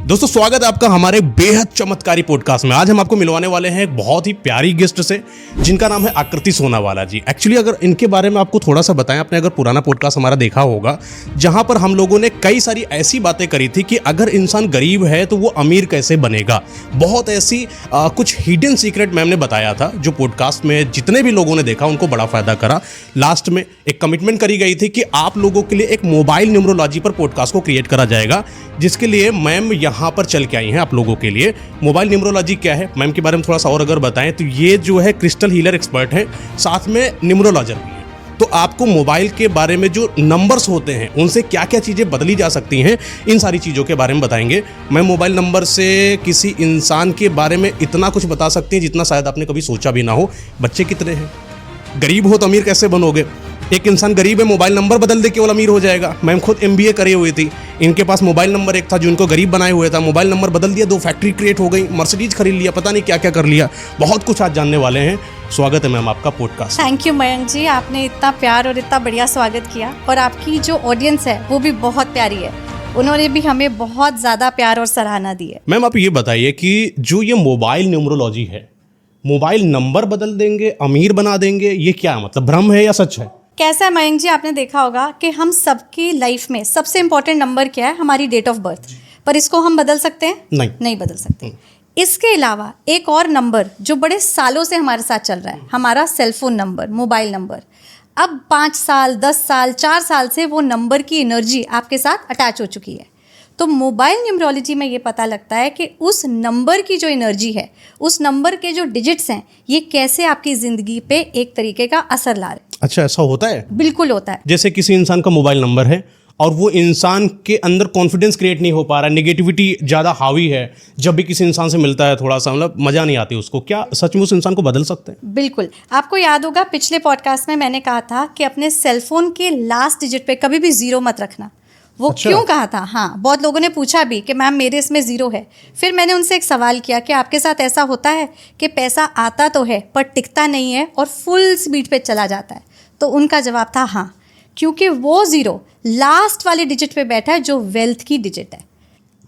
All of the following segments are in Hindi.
दोस्तों स्वागत है आपका हमारे बेहद चमत्कारी पॉडकास्ट में। आज हम आपको मिलवाने वाले हैं एक बहुत ही प्यारी गेस्ट से जिनका नाम है आकृति सोनावाला जी। एक्चुअली अगर इनके बारे में आपको थोड़ा सा बताएं, आपने अगर पुराना पॉडकास्ट हमारा देखा होगा जहां पर हम लोगों ने कई सारी ऐसी बातें करी थी कि अगर इंसान गरीब है तो वो अमीर कैसे बनेगा। बहुत ऐसी कुछ हिडन सीक्रेट मैम ने बताया था जो पॉडकास्ट में जितने भी लोगों ने देखा उनको बड़ा फायदा करा। लास्ट में एक कमिटमेंट करी गई थी कि आप लोगों के लिए एक मोबाइल न्यूमरोलॉजी पर पॉडकास्ट को क्रिएट करा जाएगा, जिसके लिए मैम यहाँ पर चल के आई हैं आप लोगों के लिए। मोबाइल न्यूमरोलॉजी क्या है मैम के बारे में थोड़ा सा और अगर बताएं तो ये जो है क्रिस्टल हीलर एक्सपर्ट है, साथ में न्यूमरोलॉजर भी है। तो आपको मोबाइल के बारे में जो नंबर्स होते हैं उनसे क्या क्या चीज़ें बदली जा सकती हैं, इन सारी चीज़ों के बारे में बताएंगे। मैं मोबाइल नंबर से किसी इंसान के बारे में इतना कुछ बता सकती हैं जितना शायद आपने कभी सोचा भी ना हो। बच्चे कितने हैं, गरीब हो तो अमीर कैसे बनोगे, एक इंसान गरीब है मोबाइल नंबर बदल दे केवल अमीर हो जाएगा। मैम खुद MBA करे हुई थी, इनके पास मोबाइल नंबर एक था जो इनको गरीब बनाए हुए था, मोबाइल नंबर बदल दिया, 2 फैक्ट्री क्रिएट हो गई, मर्सिडीज खरीद लिया, पता नहीं क्या क्या कर लिया। बहुत कुछ आज जानने वाले हैं। स्वागत है मैम आपका पॉडकास्ट। थैंक यू मयंक जी, आपने इतना प्यार और इतना बढ़िया स्वागत किया और आपकी जो ऑडियंस है वो भी बहुत प्यारी है, उन्होंने भी हमें बहुत ज़्यादा प्यार और सराहना दी है। मैम आप ये बताइए कि जो ये मोबाइल न्यूमरोलॉजी है, मोबाइल नंबर बदल देंगे, अमीर बना देंगे, ये क्या मतलब भ्रम है या सच है? कैसा है मयंक जी, आपने देखा होगा कि हम सबकी लाइफ में सबसे इम्पोर्टेंट नंबर क्या है, हमारी डेट ऑफ बर्थ, पर इसको हम बदल सकते हैं? नहीं बदल सकते। इसके अलावा एक और नंबर जो बड़े सालों से हमारे साथ चल रहा है, हमारा सेलफोन नंबर, मोबाइल नंबर। अब 5 साल, 10 साल, 4 साल से वो नंबर की एनर्जी आपके साथ अटैच हो चुकी है। तो मोबाइल न्यूमरोलॉजी में ये पता लगता है कि उस नंबर की जो एनर्जी है, उस नंबर के जो डिजिट्स हैं, ये कैसे आपकी ज़िंदगी पे एक तरीके का असर ला रहे हैं। अच्छा, ऐसा होता है? बिल्कुल होता है। जैसे किसी इंसान का मोबाइल नंबर है और वो इंसान के अंदर कॉन्फिडेंस क्रिएट नहीं हो पा रहा, नेगेटिविटी ज़्यादा हावी है, जब भी किसी इंसान से मिलता है थोड़ा सा मतलब मज़ा नहीं आती उसको, क्या सच में उस इंसान को बदल सकते हैं? बिल्कुल। आपको याद होगा पिछले पॉडकास्ट में मैंने कहा था कि अपने सेलफोन के लास्ट डिजिट पे कभी भी 0 मत रखना। वो अच्छा। क्यों कहा था? हाँ, बहुत लोगों ने पूछा भी कि मैम मेरे इसमें 0 है। फिर मैंने उनसे एक सवाल किया कि आपके साथ ऐसा होता है कि पैसा आता तो है पर टिकता नहीं है और फुल स्पीड पे चला जाता है? तो उनका जवाब था हाँ, क्योंकि वो 0 लास्ट वाले डिजिट पे बैठा है जो वेल्थ की डिजिट है।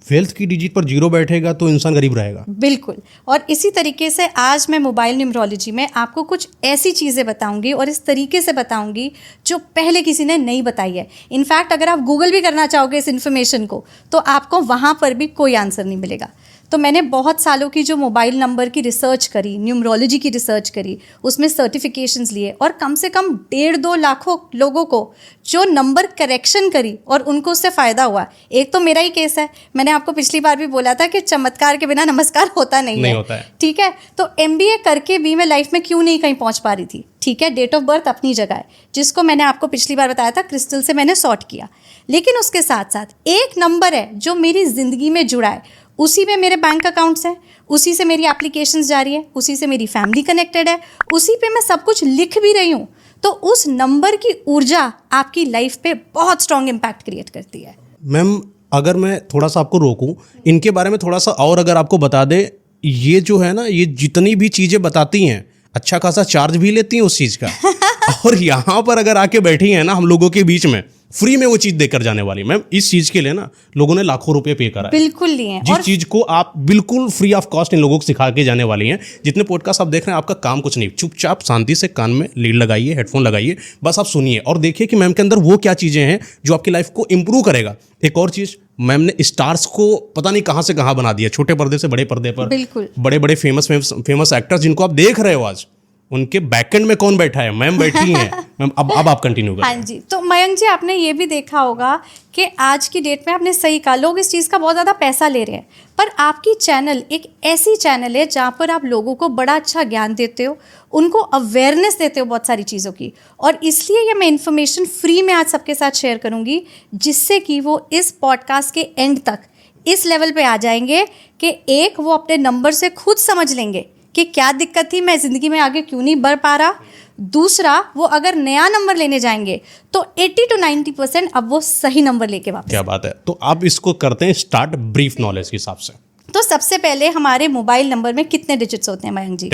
वेल्थ की डिजिट पर 0 बैठेगा तो इंसान गरीब रहेगा। बिल्कुल। और इसी तरीके से आज मैं मोबाइल न्यूमरोलॉजी में आपको कुछ ऐसी चीज़ें बताऊंगी और इस तरीके से बताऊंगी जो पहले किसी ने नहीं बताई है। इनफैक्ट अगर आप गूगल भी करना चाहोगे इस इन्फॉर्मेशन को तो आपको वहाँ पर भी कोई आंसर नहीं मिलेगा। तो मैंने बहुत सालों की जो मोबाइल नंबर की रिसर्च करी, न्यूमरोलॉजी की रिसर्च करी, उसमें सर्टिफिकेशंस लिए और कम से कम 1.5-2 लाखों लोगों को जो नंबर करेक्शन करी और उनको उससे फ़ायदा हुआ। एक तो मेरा ही केस है, मैंने आपको पिछली बार भी बोला था कि चमत्कार के बिना नमस्कार होता नहीं होता है। ठीक है, तो MBA करके भी मैं लाइफ में क्यों नहीं कहीं पहुंच पा रही थी। ठीक है, डेट ऑफ बर्थ अपनी जगह है, जिसको मैंने आपको पिछली बार बताया था क्रिस्टल से मैंने सॉर्ट किया, लेकिन उसके साथ साथ एक नंबर है जो मेरी ज़िंदगी में जुड़ा है, उसी में मेरे बैंक अकाउंट्स हैं, उसी से मेरी एप्लीकेशंस जारी है, उसी से मेरी फैमिली कनेक्टेड है, उसी पे मैं सब कुछ लिख भी रही हूँ। तो उस नंबर की ऊर्जा आपकी लाइफ पे बहुत स्ट्रॉन्ग इम्पैक्ट क्रिएट करती है। मैम अगर मैं थोड़ा सा आपको रोकूं, इनके बारे में थोड़ा सा और अगर आपको बता दे, ये जो है ना, ये जितनी भी चीज़ें बताती हैं अच्छा खासा चार्ज भी लेती हैं उस चीज़ का और यहाँ पर अगर आके बैठी हैं ना हम लोगों के बीच में, फ्री में वो चीज़ देकर जाने वाली। मैम इस चीज़ के लिए ना लोगों ने लाखों रुपए पे करा है। बिल्कुल लिए जिस चीज़ को आप बिल्कुल फ्री ऑफ कॉस्ट इन लोगों को सिखा के जाने वाली हैं। जितने पॉडकास्ट आप देख रहे हैं आपका काम कुछ नहीं, चुपचाप शांति से कान में लीड लगाइए, हेडफोन लगाइए, बस आप सुनिए और देखिए कि मैम के अंदर वो क्या चीज़ें हैं जो आपकी लाइफ को इंप्रूव करेगा। एक और चीज़, मैम ने स्टार्स को पता नहीं कहाँ से कहाँ बना दिया, छोटे पर्दे से बड़े पर्दे पर। बिल्कुल। बड़े बड़े फेमस एक्टर्स जिनको आप देख रहे हो आज, उनके बैकएंड में कौन बैठा है? मैम बैठी हैं। मैम अब आप कंटिन्यू करें। हाँ जी, तो मयंक जी आपने ये भी देखा होगा कि आज की डेट में आपने सही कहा, लोग इस चीज़ का बहुत ज़्यादा पैसा ले रहे हैं, पर आपकी चैनल एक ऐसी चैनल है जहाँ पर आप लोगों को बड़ा अच्छा ज्ञान देते हो, उनको अवेयरनेस देते हो बहुत सारी चीज़ों की, और इसलिए ये मैं इन्फॉर्मेशन फ्री में आज सबके साथ शेयर करूँगी, जिससे कि वो इस पॉडकास्ट के एंड तक इस लेवल पे आ जाएंगे कि एक वो अपने नंबर से खुद समझ लेंगे कि क्या दिक्कत थी, मैं ज़िंदगी में आगे क्यों नहीं बढ़ पा रहा। दूसरा, वो अगर नया नंबर लेने जाएंगे तो 80-90% अब वो सही नंबर लेके वापस। क्या बात है। तो आप इसको करते हैं स्टार्ट ब्रीफ नॉलेज के हिसाब से। तो सबसे पहले हमारे मोबाइल नंबर में कितने डिजिट्स होते हैं मयंक जी?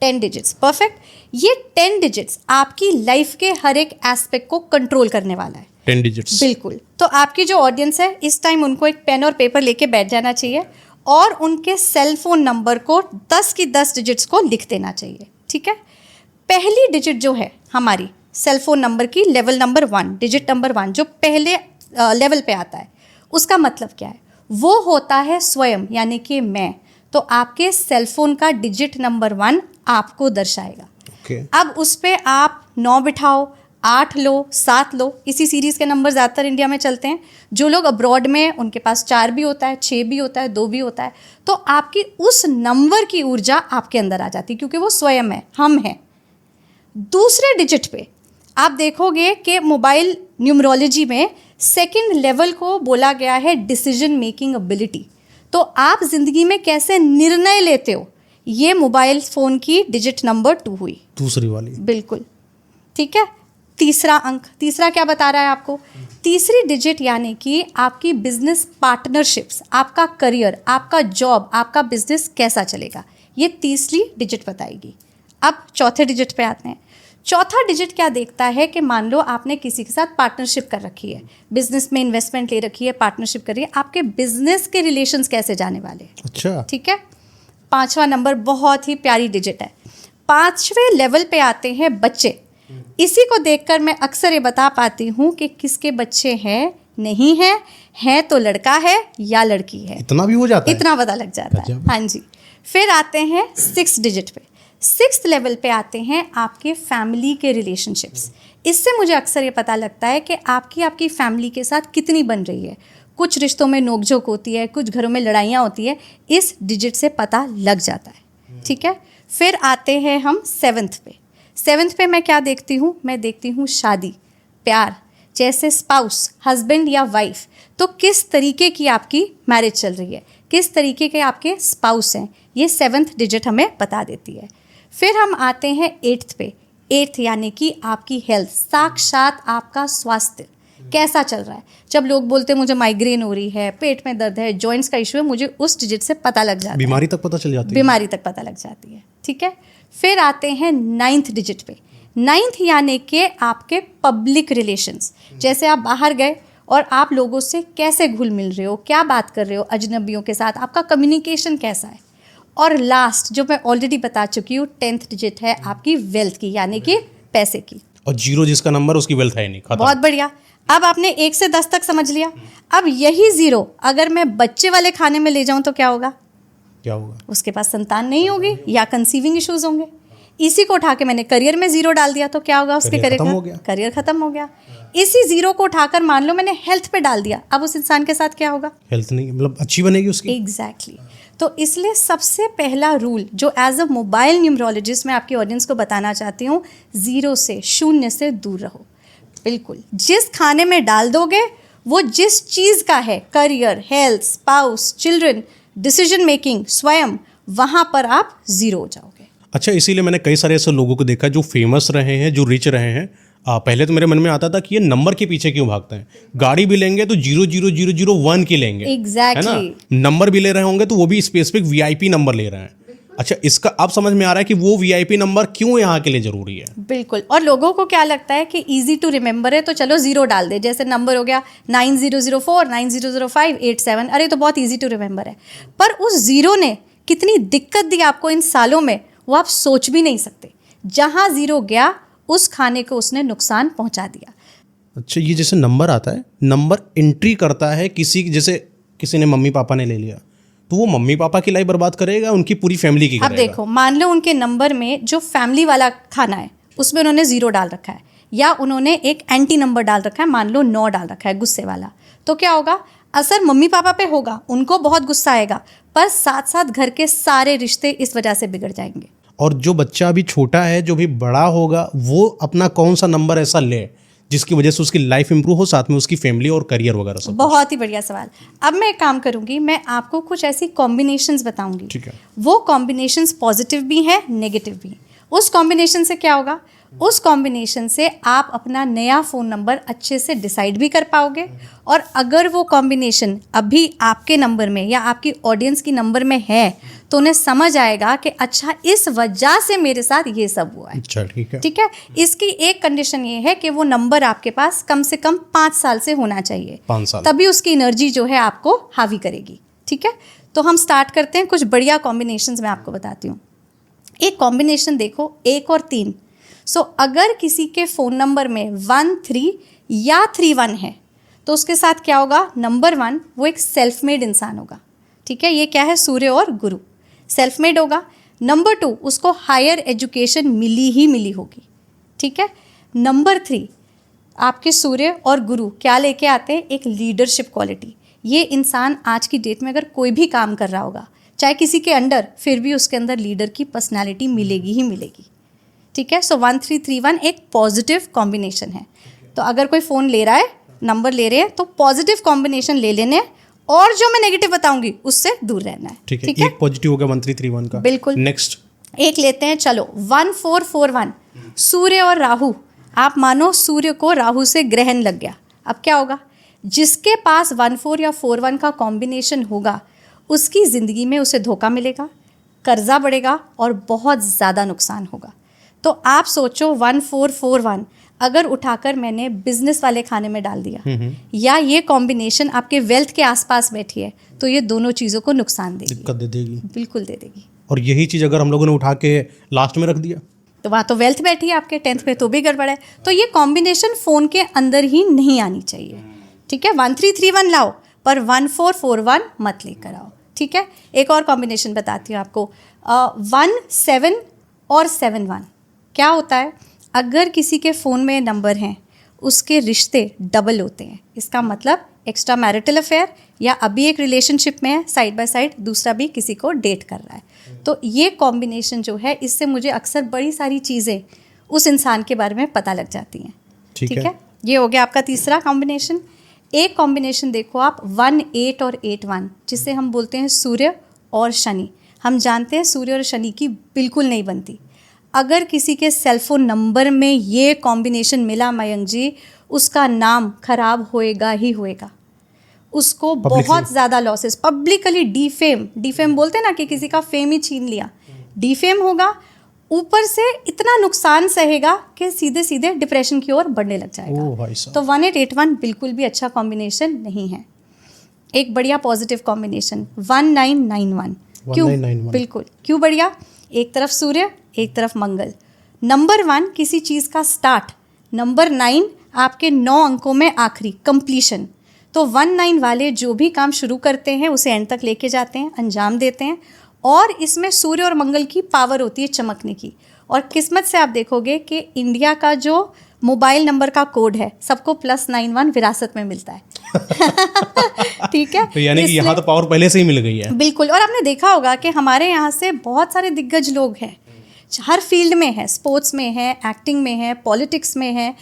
10 डिजिट्स। परफेक्ट। ये 10 डिजिट्स आपकी लाइफ के हर एक एस्पेक्ट को कंट्रोल करने वाला है। 10 डिजिट्स। बिल्कुल। तो आपकी जो ऑडियंस है इस टाइम उनको एक पेन और पेपर लेके बैठ जाना चाहिए और उनके सेल फोन नंबर को 10 की 10 डिजिट्स को लिख देना चाहिए। ठीक है। पहली डिजिट जो है हमारी सेल फोन नंबर की, लेवल नंबर 1, डिजिट नंबर 1 जो पहले लेवल पे आता है, उसका मतलब क्या है? वो होता है स्वयं, यानी कि मैं। तो आपके सेल फोन का डिजिट नंबर 1 आपको दर्शाएगा। अब उस पे आप 9 बिठाओ, 8 लो, 7 लो, इसी सीरीज़ के नंबर ज़्यादातर इंडिया में चलते हैं। जो लोग अब्रॉड में हैं उनके पास 4 भी होता है, 6 भी होता है, 2 भी होता है। तो आपकी उस नंबर की ऊर्जा आपके अंदर आ जाती है क्योंकि वो स्वयं है, हम हैं। दूसरे डिजिट पे आप देखोगे कि मोबाइल न्यूमरोलॉजी में सेकंड लेवल को बोला गया है डिसीजन मेकिंग एबिलिटी। तो आप ज़िंदगी में कैसे निर्णय लेते हो, ये मोबाइल फ़ोन की डिजिट नंबर 2 हुई, दूसरी वाली। बिल्कुल। ठीक है। तीसरा अंक, तीसरा क्या बता रहा है आपको? तीसरी डिजिट यानी कि आपकी बिजनेस पार्टनरशिप्स, आपका करियर, आपका जॉब, आपका बिजनेस कैसा चलेगा, ये तीसरी डिजिट बताएगी। अब चौथे डिजिट पे आते हैं। चौथा डिजिट क्या देखता है कि मान लो आपने किसी के साथ पार्टनरशिप कर रखी है, बिजनेस में इन्वेस्टमेंट ले रखी है, पार्टनरशिप कर रही है, आपके बिजनेस के रिलेशंस कैसे जाने वाले हैं। अच्छा। ठीक है। पांचवा नंबर बहुत ही प्यारी डिजिट है। 5वें लेवल पे आते हैं बच्चे। इसी को देखकर मैं अक्सर ये बता पाती हूँ कि किसके बच्चे हैं, नहीं है तो लड़का है या लड़की है। इतना भी हो जाता है? इतना पता लग जाता है। हाँ जी। फिर आते हैं 6 डिजिट पे। 6th लेवल पे आते हैं आपके फैमिली के रिलेशनशिप्स। इससे मुझे अक्सर ये पता लगता है कि आपकी फैमिली के साथ कितनी बन रही है। कुछ रिश्तों में नोकझोंक होती है, कुछ घरों में लड़ाइयाँ होती है, इस डिजिट से पता लग जाता है। ठीक है। फिर आते हैं हम 7th पे। 7th पे मैं क्या देखती हूँ? मैं देखती हूँ शादी, प्यार, जैसे स्पाउस, हस्बैंड या वाइफ। तो किस तरीके की आपकी मैरिज चल रही है, किस तरीके के आपके स्पाउस हैं, ये 7th डिजिट हमें बता देती है। फिर हम आते हैं 8th पे। 8th यानी कि आपकी हेल्थ, साक्षात आपका स्वास्थ्य कैसा चल रहा है। जब लोग बोलते हैं मुझे माइग्रेन हो रही है, पेट में दर्द है, जॉइंट्स का इशू है, मुझे उस डिजिट से पता लग जाता है। बीमारी तक पता चल जाती है। बीमारी तक पता लग जाती है। ठीक है। फिर आते हैं 9th डिजिट पे। 9th यानी कि आपके पब्लिक रिलेशंस, जैसे आप बाहर गए और आप लोगों से कैसे घुल मिल रहे हो, क्या बात कर रहे हो अजनबियों के साथ, आपका कम्युनिकेशन कैसा है। और लास्ट जो मैं ऑलरेडी बता चुकी हूँ 10th डिजिट है आपकी वेल्थ की, यानी कि पैसे की। और 0 जिसका नंबर उसकी वेल्थ है नहीं, खत्म। बहुत बढ़िया। अब आपने 1 से 10 तक समझ लिया। अब यही 0 अगर मैं बच्चे वाले खाने में ले जाऊं तो क्या होगा? क्या होगा? उसके पास संतान नहीं होगी या कंसीविंग इश्यूज होंगे। इसी को उठा के मैंने करियर में 0 डाल दिया तो क्या होगा? उसके करियर खत्म हो गया। इसी 0 को उठाकर मान लो मैंने हेल्थ पे डाल दिया, अब उस इंसान के साथ क्या होगा? हेल्थ नहीं, मतलब अच्छी बनेगी उसकी। एग्जैक्टली। तो इसलिए सबसे पहला रूल जो एज अ मोबाइल न्यूमरोलॉजिस्ट मैं आपकी ऑडियंस को बताना चाहती हूँ, 0 से, 0 से दूर रहो। बिल्कुल। जिस खाने में डाल दोगे वो जिस चीज़ का है, career, health, spouse, children, decision making, स्वयं, वहाँ पर आप 0 हो जाओगे। अच्छा, इसीलिए मैंने कई सारे ऐसे लोगों को देखा जो फेमस रहे हैं, जो रिच रहे हैं। पहले तो मेरे मन में आता था कि ये नंबर के पीछे क्यों भागते हैं। गाड़ी भी लेंगे तो 00001 की लेंगे। एग्जैक्टली। है ना। नंबर भी ले रहे होंगे तो वो भी स्पेसिफिक वीआईपी नंबर ले रहे हैं। अच्छा, इसका अब समझ में आ रहा है कि वो वीआईपी नंबर क्यों यहाँ के लिए जरूरी है। बिल्कुल। और लोगों को क्या लगता है कि इजी टू रिमेंबर है तो चलो 0 डाल दे। जैसे नंबर हो गया 9004, 9005, 87। अरे तो बहुत इजी टू रिमेंबर है। पर उस 0 ने कितनी दिक्कत दी आपको इन सालों में, वो आप सोच भी नहीं सकते। जहाँ 0 गया उस खाने को उसने नुकसान पहुँचा दिया। अच्छा, ये जैसे नंबर आता है, नंबर एंट्री करता है किसी, जैसे किसी ने मम्मी पापा ने ले लिया तो वो मम्मी पापा की लाइफ बर्बाद करेगा, उनकी पूरी फैमिली की करेगा। अब देखो, मान लो उनके नंबर में जो फैमिली वाला खाना है उसमें उन्होंने 0 डाल रखा है, या उन्होंने एक एंटी नंबर डाल रखा है, मान लो 9 डाल रखा है, गुस्से वाला। तो क्या होगा? असर मम्मी पापा पे होगा, उनको बहुत गुस्सा आएगा, पर साथ साथ घर के सारे रिश्ते इस वजह से बिगड़ जाएंगे। और जो बच्चा अभी छोटा है, जो भी बड़ा होगा, वो अपना कौन सा नंबर ऐसा ले जिसकी वजह से उसकी लाइफ इंप्रूव हो, साथ में उसकी फैमिली और करियर वगैरह सब। बहुत ही बढ़िया सवाल। अब मैं एक काम करूंगी, मैं आपको कुछ ऐसी कॉम्बिनेशंस बताऊंगी। ठीक है। वो कॉम्बिनेशंस पॉजिटिव भी हैं, नेगेटिव भी। उस कॉम्बिनेशन से क्या होगा? उस कॉम्बिनेशन से आप अपना नया फ़ोन नंबर अच्छे से डिसाइड भी कर पाओगे। और अगर वो कॉम्बिनेशन अभी आपके नंबर में या आपकी ऑडियंस की नंबर में है तो उन्हें समझ आएगा कि अच्छा इस वजह से मेरे साथ ये सब हुआ है। अच्छा, ठीक है। ठीक है, इसकी एक कंडीशन ये है कि वो नंबर आपके पास कम से कम 5 साल से होना चाहिए, 5 साल, तभी उसकी एनर्जी जो है आपको हावी करेगी। ठीक है, तो हम स्टार्ट करते हैं, कुछ बढ़िया कॉम्बिनेशंस मैं आपको बताती हूँ। एक कॉम्बिनेशन देखो, 1 और 3। सो अगर किसी के फ़ोन नंबर में 1 3 या 3 1 है तो उसके साथ क्या होगा? नंबर 1 वो एक सेल्फ मेड इंसान होगा। ठीक है, ये क्या है? सूर्य और गुरु, सेल्फ मेड होगा। नंबर 2 उसको हायर एजुकेशन मिली ही मिली होगी। ठीक है, नंबर 3 आपके सूर्य और गुरु क्या लेके आते हैं? एक लीडरशिप क्वालिटी। ये इंसान आज की डेट में अगर कोई भी काम कर रहा होगा, चाहे किसी के अंडर, फिर भी उसके अंदर लीडर की पर्सनालिटी मिलेगी ही मिलेगी। ठीक है, सो 1 3 3 1 एक पॉजिटिव कॉम्बिनेशन है। तो अगर कोई फ़ोन ले रहा है, नंबर ले रहे हैं, तो पॉजिटिव कॉम्बिनेशन ले लेने हैं और जो मैं नेगेटिव बताऊंगी उससे दूर रहना है। ठीक है, एक पॉजिटिव हो गया 1 3 3 1 का। बिल्कुल। नेक्स्ट एक लेते हैं, चलो 1 4 4 1 सूर्य और राहु। आप मानो सूर्य को राहु से ग्रहण लग गया। अब क्या होगा? जिसके पास 1 4 या 4 1 का कॉम्बिनेशन होगा उसकी ज़िंदगी में उसे धोखा मिलेगा, कर्जा बढ़ेगा और बहुत ज़्यादा नुकसान होगा। तो आप सोचो 1 4 4 1 अगर उठाकर मैंने बिजनेस वाले खाने में डाल दिया या ये कॉम्बिनेशन आपके वेल्थ के आसपास बैठी है, तो ये दोनों चीज़ों को नुकसान देगी, दिक्कत दे देगी, बिल्कुल दे देगी। और यही चीज़ अगर हम लोगों ने उठा के लास्ट में रख दिया तो वहाँ तो वेल्थ बैठी है आपके 10th में, तो भी गड़बड़ है। तो ये कॉम्बिनेशन फ़ोन के अंदर ही नहीं आनी चाहिए। ठीक है, 1 3 3 1 लाओ पर 1 4 4 1 मत लेकर आओ। ठीक है, एक और कॉम्बिनेशन बताती हूँ आपको, 1 7 और 7 1 क्या होता है? अगर किसी के फ़ोन में नंबर हैं, उसके रिश्ते डबल होते हैं। इसका मतलब एक्स्ट्रा मैरिटल अफेयर या अभी एक रिलेशनशिप में है साइड बाय साइड, दूसरा भी किसी को डेट कर रहा है। तो ये कॉम्बिनेशन जो है, इससे मुझे अक्सर बड़ी सारी चीज़ें उस इंसान के बारे में पता लग जाती हैं। ठीक है, ये हो गया आपका तीसरा कॉम्बिनेशन। एक कॉम्बिनेशन देखो आप 1 8 और 8 1 जिसे हम बोलते हैं सूर्य और शनि। हम जानते हैं सूर्य और शनि की बिल्कुल नहीं बनती। अगर किसी के सेलफोन नंबर में ये कॉम्बिनेशन मिला मयंक जी, उसका नाम खराब होएगा ही होएगा, उसको बहुत ज़्यादा लॉसेस, पब्लिकली डिफेम बोलते हैं ना कि किसी का फेम ही छीन लिया, डिफेम होगा, ऊपर से इतना नुकसान सहेगा कि सीधे सीधे डिप्रेशन की ओर बढ़ने लग जाएगा। तो 1 8 8 1 बिल्कुल भी अच्छा कॉम्बिनेशन नहीं है। एक बढ़िया पॉजिटिव कॉम्बिनेशन 1 9 9 1 क्यों? बिल्कुल, क्यों बढ़िया? एक तरफ सूर्य, एक तरफ मंगल। नंबर 1 किसी चीज़ का स्टार्ट, नंबर 9 आपके 9 अंकों में आखिरी, कंप्लीशन। तो 1 9 वाले जो भी काम शुरू करते हैं उसे एंड तक लेके जाते हैं, अंजाम देते हैं। और इसमें सूर्य और मंगल की पावर होती है चमकने की। और किस्मत से आप देखोगे कि इंडिया का जो मोबाइल नंबर का कोड है, सबको +91 विरासत में मिलता है। ठीक है, तो यानी कि यहाँ तो पावर पहले से ही मिल गई है। बिल्कुल। और आपने देखा होगा कि हमारे यहाँ से बहुत सारे दिग्गज लोग हैं, हर फील्ड में है, स्पोर्ट्स में है, एक्टिंग में है, पॉलिटिक्स में है,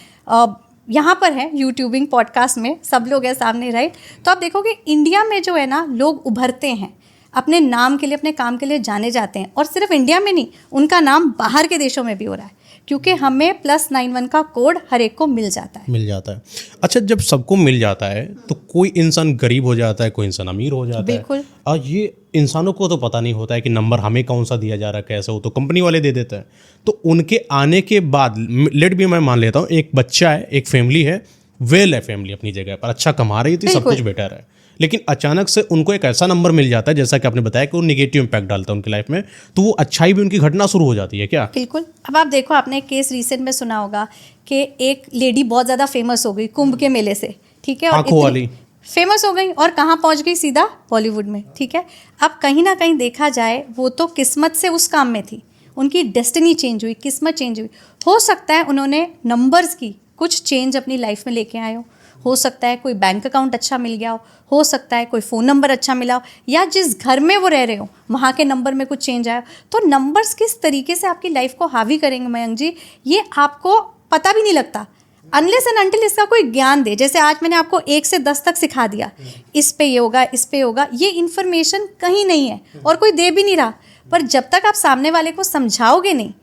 यहाँ पर है यूट्यूबिंग पॉडकास्ट में, सब लोग हैं सामने, राइट। तो आप देखोगे इंडिया में जो है ना, लोग उभरते हैं, अपने नाम के लिए, अपने काम के लिए जाने जाते हैं। और सिर्फ इंडिया में नहीं, उनका नाम बाहर के देशों में भी हो रहा है, क्योंकि हमें +91 का कोड हर एक को मिल जाता है। अच्छा, जब सबको मिल जाता है तो कोई इंसान गरीब हो जाता है, कोई इंसान अमीर हो जाता है। बिल्कुल। और ये इंसानों को तो पता नहीं होता है कि नंबर हमें कौन सा दिया जा रहा है, कैसे हो, तो कंपनी वाले दे देते हैं। तो उनके आने के बाद लेट भी मैं मान लेता हूँ, एक बच्चा है, एक फैमिली है, वेल है फैमिली अपनी जगह पर, अच्छा कमा रही थी, सब कुछ बेटर है, लेकिन अचानक से उनको एक ऐसा नंबर मिल जाता है, जैसा कि आपने बताया कि वो निगेटिव इम्पैक्ट डालता है उनकी लाइफ में, तो वो अच्छाई भी उनकी घटना शुरू हो जाती है क्या? बिल्कुल। अब आप देखो, आपने एक केस रिसेंट में सुना होगा कि एक लेडी बहुत ज़्यादा फेमस हो गई कुंभ के मेले से, ठीक है, और आंखों वाली फेमस हो गई और कहाँ पहुँच गई? सीधा बॉलीवुड में। ठीक है, अब कहीं ना कहीं देखा जाए, वो तो किस्मत से उस काम में थी, उनकी डेस्टिनी चेंज हुई, किस्मत चेंज हुई। हो सकता है उन्होंने नंबर्स की कुछ चेंज अपनी लाइफ में लेके आए हो सकता है कोई बैंक अकाउंट अच्छा मिल गया हो सकता है कोई फ़ोन नंबर अच्छा मिला हो, या जिस घर में वो रह रहे हो वहाँ के नंबर में कुछ चेंज आया। तो नंबर्स किस तरीके से आपकी लाइफ को हावी करेंगे मयंक जी, ये आपको पता भी नहीं लगता अनलेस एंड अनटिल इसका कोई ज्ञान दे। जैसे आज मैंने आपको 1 से 10 तक सिखा दिया, इस पे ये होगा, इस पे होगा, ये इन्फॉर्मेशन कहीं नहीं है और कोई दे भी नहीं रहा। पर जब तक आप सामने वाले को समझाओगे नहीं,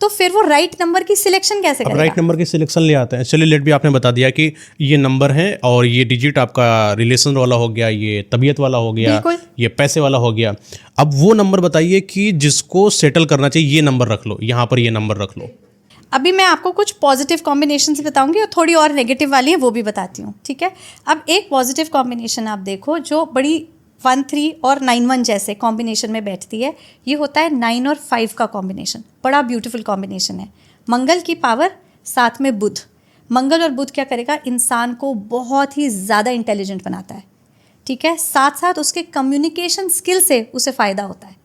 तो फिर वो राइट नंबर की सिलेक्शन कैसे अब करेगा? राइट नंबर की सिलेक्शन ले आते हैं। चलिए लेट भी आपने बता दिया कि ये नंबर है और ये डिजिट आपका रिलेशन वाला हो गया, ये तबीयत वाला हो गया, बिल्कुल। ये पैसे वाला हो गया। अब वो नंबर बताइए कि जिसको सेटल करना चाहिए, ये नंबर रख लो, यहाँ पर ये नंबर रख लो। अभी मैं आपको कुछ पॉजिटिव कॉम्बिनेशन बताऊंगी और थोड़ी और नेगेटिव वाली है वो भी बताती हूँ, ठीक है। अब एक पॉजिटिव कॉम्बिनेशन आप देखो जो बड़ी 1-3 और 9-1 जैसे कॉम्बिनेशन में बैठती है, ये होता है 9 और 5 का कॉम्बिनेशन। बड़ा ब्यूटीफुल कॉम्बिनेशन है। मंगल की पावर साथ में बुध। मंगल और बुध क्या करेगा, इंसान को बहुत ही ज़्यादा इंटेलिजेंट बनाता है, ठीक है। साथ साथ उसके कम्युनिकेशन स्किल से उसे फ़ायदा होता है,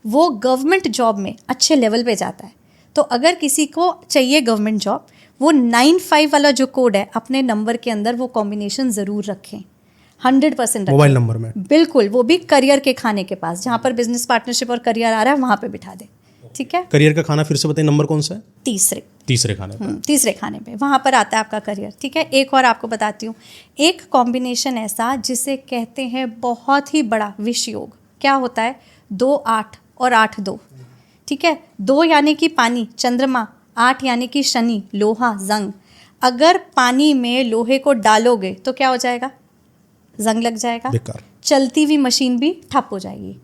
वो गवर्नमेंट जॉब में अच्छे लेवल पे जाता है। तो अगर किसी को चाहिए गवर्नमेंट जॉब, वो 9-5 वाला जो कोड है अपने नंबर के अंदर वो कॉम्बिनेशन ज़रूर रखें, 100% मोबाइल नंबर में। बिल्कुल, वो भी करियर के खाने के पास, जहाँ पर बिजनेस पार्टनरशिप और करियर आ रहा है वहाँ पे बिठा दे, ठीक है। करियर का खाना फिर से बताइए, नंबर कौन सा है? तीसरे खाने पर। तीसरे खाने पे वहाँ पर आता है आपका करियर, ठीक है। एक और आपको बताती हूँ, एक कॉम्बिनेशन ऐसा जिसे कहते हैं बहुत ही बड़ा विष योग। क्या होता है, 2-8 और 8-2, ठीक है। 2 यानी कि पानी, चंद्रमा, 8 यानी कि शनि, लोहा, जंग। अगर पानी में लोहे को डालोगे तो क्या हो जाएगा, जंग लग जाएगा, बेकार। चलती हुई मशीन भी ठप हो जाएगी।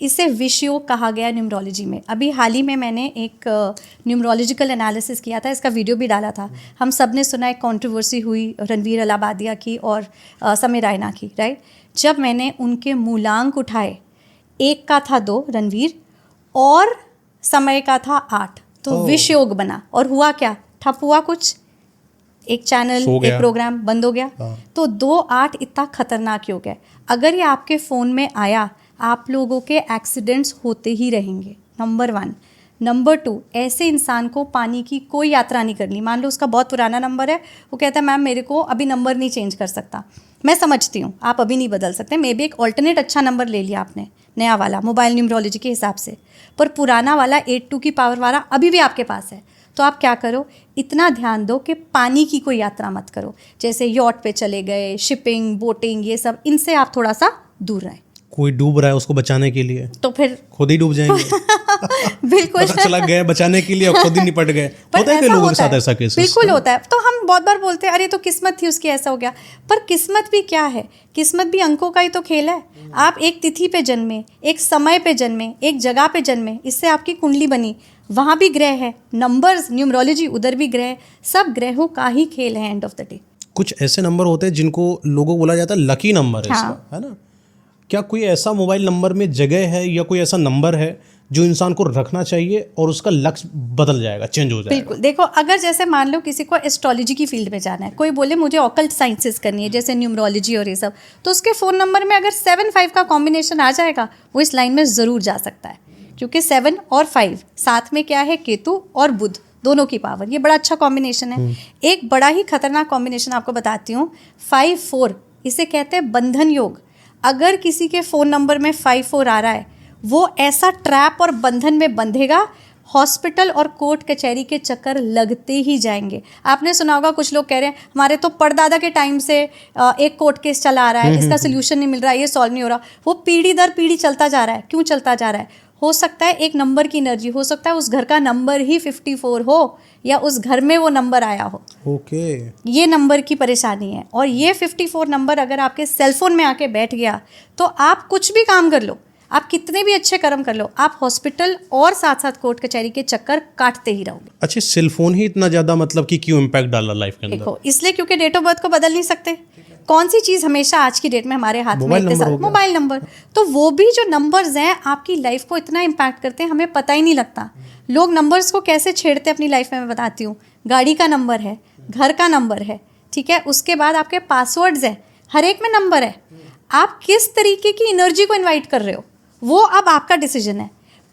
इसे विषयोग कहा गया न्यूमरोलॉजी में। अभी हाल ही में मैंने एक न्यूमरोलॉजिकल एनालिसिस किया था, इसका वीडियो भी डाला था। हम सब ने सुना, एक कंट्रोवर्सी हुई रणवीर अलाहाबादिया की और समय रायना की, राइट। जब मैंने उनके मूलांक उठाए, एक का था 2 रणवीर और समय का था 8, तो विषयोग बना। और हुआ क्या, ठप हुआ कुछ, एक चैनल, एक प्रोग्राम बंद हो गया। तो 2-8 इतना खतरनाक योग है। अगर ये आपके फ़ोन में आया, आप लोगों के एक्सीडेंट्स होते ही रहेंगे, नंबर 1। नंबर 2, ऐसे इंसान को पानी की कोई यात्रा नहीं करनी। मान लो उसका बहुत पुराना नंबर है, वो कहता है मैम मेरे को अभी नंबर नहीं चेंज कर सकता। मैं समझती हूँ आप अभी नहीं बदल सकते, मे बी एक ऑल्टरनेट अच्छा नंबर ले लिया आपने, नया वाला मोबाइल न्यूमरोलॉजी के हिसाब से, पर पुराना वाला 8-2 की पावर वाला अभी भी आपके पास है। तो आप क्या करो, इतना ध्यान दो कि पानी की कोई यात्रा मत करो, जैसे यॉट पे चले गए, शिपिंग, बोटिंग, ये सब, इनसे आप थोड़ा सा दूर रहें। कोई डूब रहा है, उसको बचाने के लिए तो फिर खुद ही डूब जाएंगे। बिल्कुल पता चला गए बचाने के लिए, खुद ही निपट गए। होता है कई लोगों के साथ ऐसा केस। बिल्कुल होता है। तो हम बहुत बार बोलते हैं अरे तो किस्मत थी उसकी, ऐसा हो गया। पर किस्मत भी क्या है, किस्मत भी अंकों का ही तो खेल है। आप एक तिथि पे जन्मे, एक समय पे जन्मे, एक जगह पे जन्मे, इससे आपकी कुंडली बनी, वहाँ भी ग्रह है, नंबर्स, न्यूमरोलॉजी, उधर भी ग्रह, सब ग्रहों का ही खेल है एंड ऑफ द डे। कुछ ऐसे नंबर होते हैं जिनको लोगों को बोला जाता है लकी नंबर है इसका, है ना। क्या कोई ऐसा मोबाइल नंबर में जगह है या कोई ऐसा नंबर है जो इंसान को रखना चाहिए और उसका लक्ष्य बदल जाएगा, चेंज हो जाएगा? बिल्कुल। देखो, अगर जैसे मान लो किसी को एस्ट्रोलॉजी की फील्ड में जाना है, कोई बोले मुझे ऑकल्ट साइंसेस करनी है जैसे न्यूमरोलॉजी और ये सब, तो उसके फ़ोन नंबर में अगर 7-5 का कॉम्बिनेशन आ जाएगा, वो इस लाइन में ज़रूर जा सकता है। क्योंकि 7 और 5 साथ में क्या है, केतु और बुध दोनों की पावर, ये बड़ा अच्छा कॉम्बिनेशन है। एक बड़ा ही खतरनाक कॉम्बिनेशन आपको बताती हूँ, 5-4, इसे कहते हैं बंधन योग। अगर किसी के फ़ोन नंबर में 5-4 आ रहा है, वो ऐसा ट्रैप और बंधन में बंधेगा, हॉस्पिटल और कोर्ट कचहरी के चक्कर लगते ही जाएंगे। आपने सुना होगा, कुछ लोग कह रहे हैं हमारे तो परदादा के टाइम से एक कोर्ट केस चला आ रहा है, इसका सोल्यूशन नहीं मिल रहा है, ये सॉल्व नहीं हो रहा। वो पीढ़ी दर पीढ़ी चलता जा रहा है। क्यों चलता जा रहा है? हो सकता है एक नंबर की एनर्जी, हो सकता है उस घर का नंबर ही 54 हो या उस घर में वो नंबर आया हो। ओके। ये नंबर की परेशानी है। और ये 54 नंबर अगर आपके सेलफोन में आके बैठ गया तो आप कुछ भी काम कर लो, आप कितने भी अच्छे कर्म कर लो, आप हॉस्पिटल और साथ साथ कोर्ट कचहरी के चक्कर काटते ही रहोगे। अच्छा, सेलफोन ही इतना ज़्यादा मतलब कि क्यों इम्पैक्ट डाला लाइफ के अंदर? देखो, इसलिए क्योंकि डेट ऑफ बर्थ को बदल नहीं सकते। कौन सी चीज़ हमेशा आज की डेट में हमारे हाथ में इतने सारे मोबाइल नंबर, तो वो भी जो नंबर्स हैं आपकी लाइफ को इतना इम्पैक्ट करते हैं, हमें पता ही नहीं लगता। लोग नंबर्स को कैसे छेड़ते अपनी लाइफ में, मैं बताती हूँ। गाड़ी का नंबर है, घर का नंबर है, ठीक है, उसके बाद आपके पासवर्ड्स हैं, हर एक में नंबर है। आप किस तरीके की एनर्जी को इन्वाइट कर रहे हो, वो अब आपका डिसीजन है।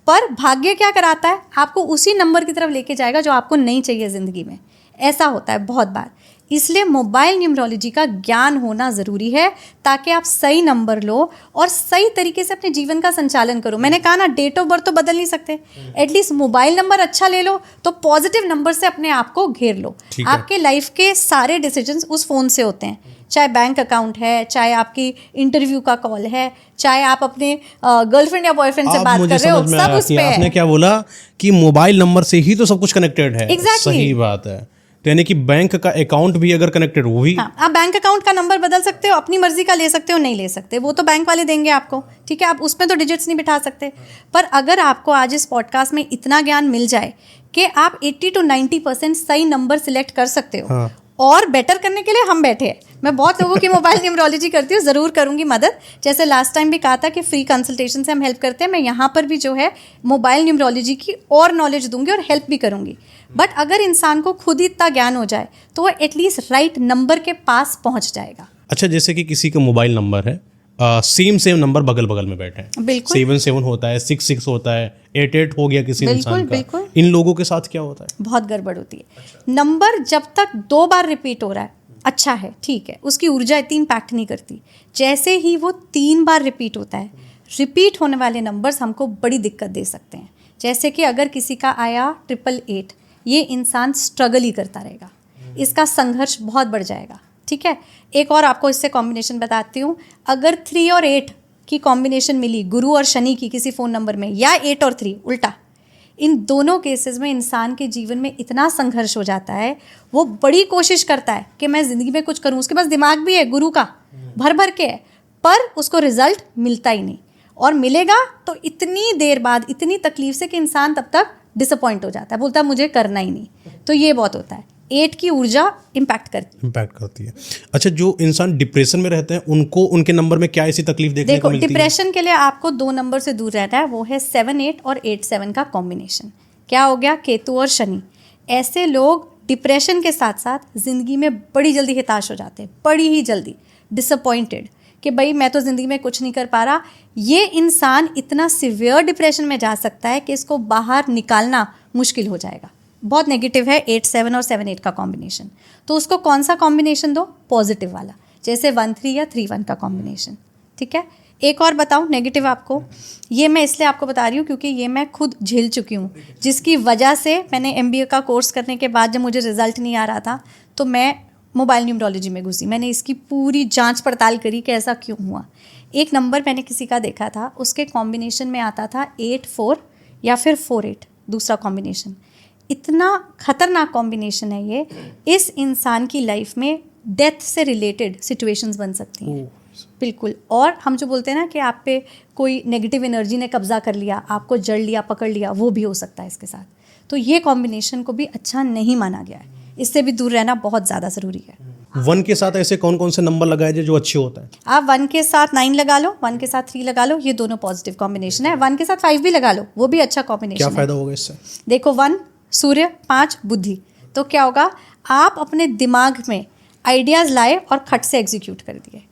पर भाग्य क्या कराता है, आपको उसी नंबर की तरफ लेके जाएगा जो आपको नहीं चाहिए ज़िंदगी में। ऐसा होता है बहुत बार। इसलिए मोबाइल न्यूमरोलॉजी का ज्ञान होना ज़रूरी है, ताकि आप सही नंबर लो और सही तरीके से अपने जीवन का संचालन करो। मैंने कहा ना, डेट ऑफ बर्थ तो बदल नहीं सकते, एटलीस्ट मोबाइल नंबर अच्छा ले लो, तो पॉजिटिव नंबर से अपने आप को घेर लो। आपके लाइफ के सारे डिसीजंस उस फ़ोन से होते हैं। चाहे बैंक अकाउंट है, चाहे आपकी इंटरव्यू का कॉल है, चाहे आप अपने गर्लफ्रेंड या बॉयफ्रेंड से अब बात मुझे कर रहे हो, समझ में सब आया उस कि पे आपने है। क्या बोला कि मोबाइल नंबर से ही तो सब कुछ कनेक्टेड है। Exactly. सही बात है। तो यानी कि बैंक का अकाउंट भी अगर कनेक्टेड वो भी हाँ, आप बैंक अकाउंट का नंबर बदल सकते हो, अपनी मर्जी का ले सकते हो, नहीं ले सकते, वो तो बैंक वाले देंगे आपको, ठीक है, आप उसमें तो डिजिट्स नहीं बिठा सकते। पर अगर आपको आज इस पॉडकास्ट में इतना ज्ञान मिल जाए कि आप 80 to 90% सही नंबर सिलेक्ट कर सकते हो, हाँ। और बेटर करने के लिए हम बैठे हैं। मैं बहुत लोगों की मोबाइल न्यूमरोलॉजी करती हूँ, ज़रूर करूँगी मदद। जैसे लास्ट टाइम भी कहा था कि फ्री कंसल्टेशन से हम हेल्प करते हैं, मैं यहाँ पर भी जो है मोबाइल न्यूमरोलॉजी की और नॉलेज दूंगी और हेल्प भी करूँगी। बट अगर इंसान को खुद ही इतना ज्ञान हो जाए तो वो एटलीस्ट राइट नंबर के पास पहुँच जाएगा। अच्छा, जैसे कि किसी का मोबाइल नंबर है, सेम नंबर बगल बगल में बैठे हैं, बिल्कुल 7 होता है, 6 होता है, 8 हो गया किसी बिल्कुल, इंसान का, बिल्कुल। इन लोगों के साथ क्या होता है? बहुत गड़बड़ होती है। नंबर जब तक 2 बार रिपीट हो रहा है, अच्छा है, ठीक है, उसकी ऊर्जा इतनी इम्पैक्ट नहीं करती। जैसे ही वो 3 बार रिपीट होता है, रिपीट होने वाले नंबर्स हमको बड़ी दिक्कत दे सकते हैं। जैसे कि अगर किसी का आया 888, ये इंसान स्ट्रगल ही करता रहेगा, इसका संघर्ष बहुत बढ़ जाएगा, ठीक है। एक और आपको इससे कॉम्बिनेशन बताती हूँ। अगर 3 और 8 की कॉम्बिनेशन मिली गुरु और शनि की किसी फ़ोन नंबर में, या 8 और 3 उल्टा, इन दोनों केसेस में इंसान के जीवन में इतना संघर्ष हो जाता है, वो बड़ी कोशिश करता है कि मैं ज़िंदगी में कुछ करूं, उसके पास दिमाग भी है गुरु का, भर भर के है, पर उसको रिजल्ट मिलता ही नहीं, और मिलेगा तो इतनी देर बाद, इतनी तकलीफ से कि इंसान तब तक डिसअपॉइंट हो जाता है, बोलता है मुझे करना ही नहीं। तो ये बहुत होता है, 8 की ऊर्जा इम्पैक्ट करती है। अच्छा, जो इंसान डिप्रेशन में रहते हैं उनको उनके नंबर में क्या ऐसी तकलीफ देखने देखो, को मिलती है? डिप्रेशन के लिए आपको 2 नंबर से दूर रहना है, वो है 7-8 और 8-7 का कॉम्बिनेशन। क्या हो गया? केतु और शनि। ऐसे लोग डिप्रेशन के साथ साथ ज़िंदगी में बड़ी जल्दी हताश हो जाते हैं, बड़ी ही जल्दी डिसअपॉइंटेड कि भाई मैं तो ज़िंदगी में कुछ नहीं कर पा रहा। ये इंसान इतना सिवियर डिप्रेशन में जा सकता है कि इसको बाहर निकालना मुश्किल हो जाएगा। बहुत नेगेटिव है 8-7 और 7-8 का कॉम्बिनेशन। तो उसको कौन सा कॉम्बिनेशन दो? पॉजिटिव वाला, जैसे 1-3 या 3-1 का कॉम्बिनेशन, ठीक है। एक और बताऊं नेगेटिव आपको, ये मैं इसलिए आपको बता रही हूँ क्योंकि ये मैं खुद झेल चुकी हूँ, जिसकी वजह से मैंने MBA का कोर्स करने के बाद जब मुझे रिजल्ट नहीं आ रहा था तो मैं मोबाइल न्यूमरोलॉजी में घुसी। मैंने इसकी पूरी जांच पड़ताल करी कि ऐसा क्यों हुआ। एक नंबर मैंने किसी का देखा था, उसके कॉम्बिनेशन में आता था 8-4 या फिर 4-8 दूसरा कॉम्बिनेशन। इतना खतरनाक कॉम्बिनेशन है ये, इस इंसान की लाइफ में डेथ से रिलेटेड सिचुएशंस बन सकती हैं। बिल्कुल। और हम जो बोलते हैं ना कि आप पे कोई नेगेटिव एनर्जी ने कब्जा कर लिया, आपको जड़ लिया, पकड़ लिया, वो भी हो सकता है इसके साथ। तो ये कॉम्बिनेशन को भी अच्छा नहीं माना गया है, इससे भी दूर रहना बहुत ज़्यादा ज़रूरी है। 1 के साथ ऐसे कौन कौन से नंबर लगाए जाए जो अच्छे होता है? आप 1 के साथ 9 लगा लो, 1 के साथ 3 लगा लो, ये दोनों पॉजिटिव कॉम्बिनेशन है। 1 के साथ 5 भी लगा लो, वो भी अच्छा कॉम्बिनेशन क्या है। फायदा होगा इससे? देखो, 1 सूर्य, 5 बुद्धि। तो क्या होगा, आप अपने दिमाग में आइडियाज़ लाए और खट से एग्जीक्यूट कर दिए।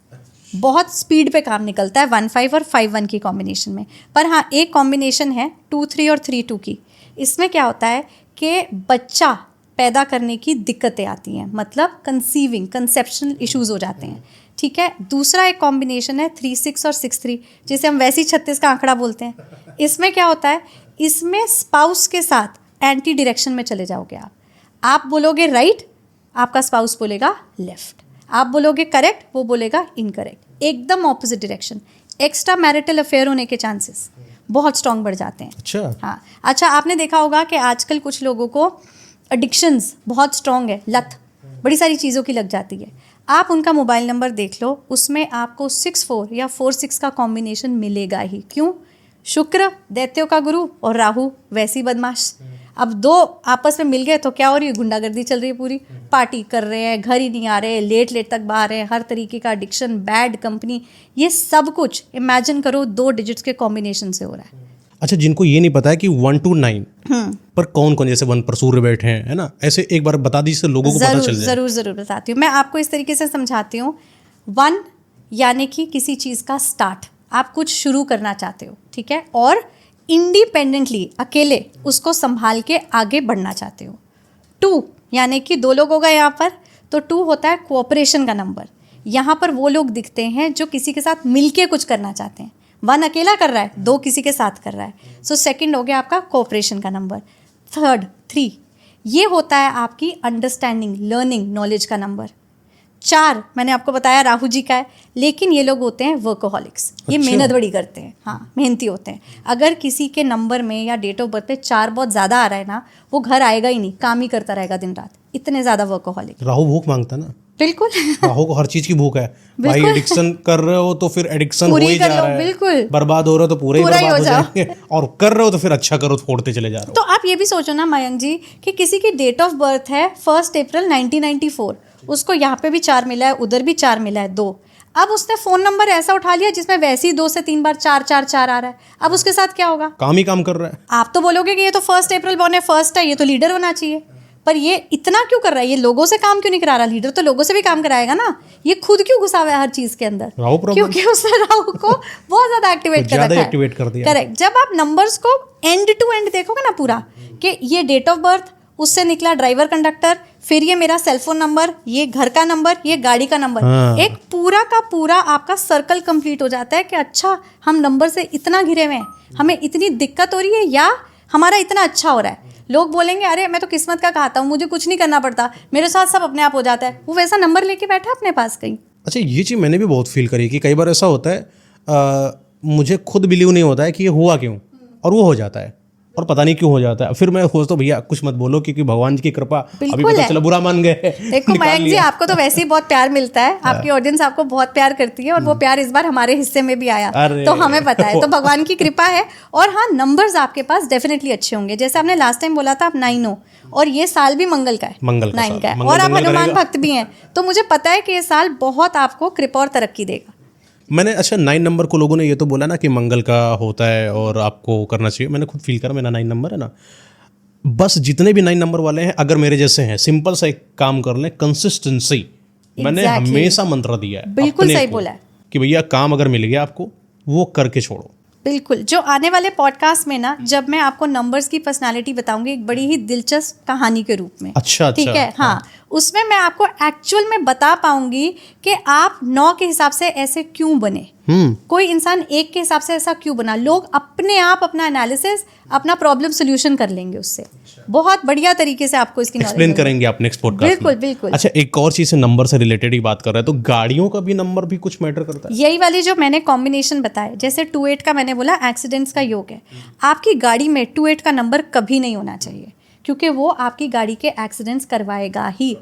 बहुत स्पीड पे काम निकलता है 1-5 और 5-1 की कॉम्बिनेशन में। पर हाँ, एक कॉम्बिनेशन है 2-3 और 3-2 की। इसमें क्या होता है कि बच्चा पैदा करने की दिक्कतें आती हैं, मतलब कंसेप्शनल इश्यूज हो जाते हैं, ठीक है। दूसरा एक कॉम्बिनेशन है 3-6 और 6-3, जिसे हम वैसे ही 36 का आंकड़ा बोलते हैं। इसमें क्या होता है, इसमें स्पाउस के साथ एंटी डायरेक्शन में चले जाओगे आप बोलोगे राइट, आपका स्पाउस बोलेगा लेफ्ट, आप बोलोगे करेक्ट, वो बोलेगा इनकरेक्ट, एकदम opposite direction. Extra marital affair होने के चांसेस बहुत स्ट्रांग बढ़ जाते हैं। अच्छा। हाँ, अच्छा, आपने देखा होगा कि आजकल कुछ लोगों को एडिक्शंस बहुत स्ट्रांग है, लत बड़ी सारी चीज़ों की लग जाती है। आप उनका मोबाइल नंबर देख लो, उसमें आपको 6-4 या 4-6 का कॉम्बिनेशन मिलेगा ही। क्यों? शुक्र दैत्यों का गुरु और राहु वैसी बदमाश। अब 2 आपस में मिल गए तो क्या हो रही है? गुंडागर्दी चल रही है पूरी, पार्टी कर रहे हैं, घर ही नहीं आ रहे, लेट तक बाहर है, हर तरीके का एडिक्शन, बैड कंपनी, ये सब कुछ इमेजिन करो 2 डिजिट्स के कॉम्बिनेशन से हो रहा है। अच्छा, जिनको ये नहीं पता है कि 1 to 9 पर कौन कौन, जैसे 1 पर सूर्य बैठे हैं, है ना, ऐसे एक बार बता दीजिए लोगों को पता चल जाए। जरूर बताती हूँ। मैं आपको इस तरीके से समझाती हूँ। 1 यानी कि किसी चीज़ का स्टार्ट, आप कुछ शुरू करना चाहते हो, ठीक है, और इंडिपेंडेंटली अकेले उसको संभाल के आगे बढ़ना चाहते हो। 2 यानी कि 2 लोग हो गए यहाँ पर, तो 2 होता है कोऑपरेशन का नंबर। यहाँ पर वो लोग दिखते हैं जो किसी के साथ मिलके कुछ करना चाहते हैं। 1 अकेला कर रहा है, 2 किसी के साथ कर रहा है, सो सेकंड हो गया आपका कोऑपरेशन का नंबर। 3 ये होता है आपकी अंडरस्टैंडिंग, लर्निंग, नॉलेज का नंबर। 4 मैंने आपको बताया राहु जी का है, लेकिन ये लोग होते हैं वर्कोहॉलिक्स। ये अच्छा। मेहनत बड़ी करते हैं, हाँ मेहनती होते हैं। अगर किसी के नंबर में या डेट ऑफ बर्थ पे 4 बहुत ज़्यादा आ रहा है ना, वो घर आएगा ही नहीं, काम ही करता रहेगा दिन रात, इतने ज़्यादा वर्कोहॉलिक। राहु भूख मांगता है ना, बिल्कुल राहु को हर चीज की भूख है भाई। बिल्कुल। एडिक्शन कर रहे हो तो फिर एडिक्शन हो पूरी ही कर जा लो, रहा है, बिल्कुल। बर्बाद हो रहे हो तो पूरे ही पूरा ही बर्बाद हो हो जाओ। जाएंगे, और कर रहे हो तो फिर अच्छा करो, फोड़ते चले जा रहे तो आप ये भी सोचो ना मयंक जी कि किसी की डेट ऑफ बर्थ है 1 अप्रैल 1994, उसको यहाँ पे भी 4 मिला है, उधर भी 4 मिला है, 2। अब उसने फ़ोन नंबर ऐसा उठा लिया जिसमें वैसे ही 2 से 3 बार 4 आ रहा है। अब उसके साथ क्या होगा? काम ही काम कर रहा है। आप तो बोलोगे कि ये तो 1 अप्रैल बॉर्न है, फर्स्ट है, ये तो लीडर होना चाहिए, पर ये इतना क्यों कर रहा है? ये लोगों से काम क्यों नहीं करा रहा? लीडर तो लोगों से भी काम कराएगा ना। ये खुद क्यों घुसा हुआ है हर चीज के अंदर? राहु प्रॉब्लम। क्योंकि उसने राहु को बहुत ज्यादा एक्टिवेट कुछ कर ज्यादा रखा है। एक्टिवेट कर दिया। करेक्ट। जब आप नंबर्स को एंड टू एंड देखोगे ना पूरा, कि ये डेट ऑफ बर्थ, उससे निकला ड्राइवर कंडक्टर, फिर ये मेरा सेलफोन नंबर, ये घर का नंबर, ये गाड़ी का नंबर, हाँ। एक पूरा का पूरा आपका सर्कल कंप्लीट हो जाता है कि अच्छा हम नंबर से इतना घिरे हुए हैं, हमें इतनी दिक्कत हो रही है या हमारा इतना अच्छा हो रहा है। लोग बोलेंगे अरे मैं तो किस्मत का कहता हूँ, मुझे कुछ नहीं करना पड़ता, मेरे साथ सब अपने आप हो जाता है। वो वैसा नंबर लेके बैठा अपने पास कहीं। अच्छा, ये चीज़ मैंने भी बहुत फील करी कि कई बार ऐसा होता है, मुझे खुद बिलीव नहीं होता है कि ये हुआ क्यों, और वो हो जाता है, और पता नहीं क्यों हो जाता है। फिर मैं सोचता हूँ भैया कुछ मत बोलो, क्योंकि भगवान जी की कृपा, अभी बिल्कुल पता है। चला बुरा मान गए। देखो निकाल मयंक जी, लिया। आपको तो वैसे ही बहुत प्यार मिलता है, आपकी ऑडियंस आपको बहुत प्यार करती है, और वो प्यार इस बार हमारे हिस्से में भी आया, अरे। तो हमें पता है, तो भगवान की कृपा है। और हाँ, नंबर्स आपके पास डेफिनेटली अच्छे होंगे। जैसे आपने लास्ट टाइम बोला था आप 9 हो, और ये साल भी मंगल का है, मंगल का 9 साल, का है, मंगल और आप मंगल हनुमान करेगा। भक्त भी हैं, तो मुझे पता है कि ये साल बहुत आपको कृपा और तरक्की देगा। मैंने अच्छा 9 नंबर को लोगों ने ये तो बोला ना कि मंगल का होता है और आपको करना चाहिए। मैंने खुद फील करा, मेरा 9 नंबर है ना, बस जितने भी 9 नंबर वाले हैं अगर मेरे जैसे हैं, सिंपल सा एक काम कर लें, कंसिस्टेंसी। मैंने Exactly. हमेशा मंत्र दिया है बिल्कुल अपने सही को बोला है। कि भैया काम अगर मिल गया आपको, वो करके छोड़ो। बिल्कुल। जो आने वाले पॉडकास्ट में ना, जब मैं आपको नंबर्स की पर्सनालिटी बताऊंगी एक बड़ी ही दिलचस्प कहानी के रूप में, अच्छा, ठीक है, हाँ, उसमें मैं आपको एक्चुअल में बता पाऊंगी कि आप 9 के हिसाब से ऐसे क्यों बने, कोई इंसान 1 के हिसाब से ऐसा क्यों बना। लोग अपने आप अपना एनालिसिस, अपना प्रॉब्लम सोल्यूशन कर लेंगे उससे। बहुत बढ़िया तरीके से आपको इसकी एक्सप्लेन नॉलेज करेंगे आप नेक्स्ट पॉडकास्ट बिल्कुल में। बिल्कुल। अच्छा, एक और चीज से नंबर से रिलेटेड ही बात कर रहे हैं, तो गाड़ियों का भी नंबर भी कुछ मैटर करता है? यही वाली जो मैंने कॉम्बिनेशन बताया, जैसे 28 का मैंने बोला एक्सीडेंट्स का योग है, आपकी गाड़ी में 28 का नंबर कभी नहीं होना चाहिए, क्योंकि वो आपकी गाड़ी के एक्सीडेंट्स करवाएगा ही।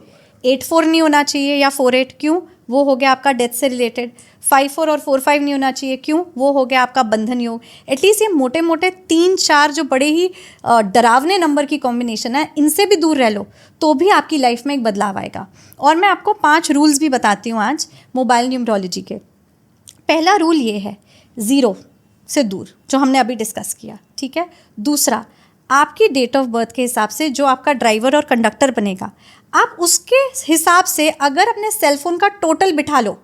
84 नहीं होना चाहिए या 48, क्यों? वो हो गया आपका डेथ से रिलेटेड। 54 और 45 नहीं होना चाहिए, क्यों? वो हो गया आपका बंधन योग। एटलीस्ट ये मोटे मोटे 3-4 जो बड़े ही डरावने नंबर की कॉम्बिनेशन है, इनसे भी दूर रह लो तो भी आपकी लाइफ में एक बदलाव आएगा। और मैं आपको 5 रूल्स भी बताती हूँ आज मोबाइल न्यूमरोलॉजी के। पहला रूल ये है, 0 से दूर, जो हमने अभी डिस्कस किया, ठीक है। दूसरा, आपकी डेट ऑफ बर्थ के हिसाब से जो आपका ड्राइवर और कंडक्टर बनेगा, आप उसके हिसाब से अगर अपने सेलफोन का टोटल बिठा लो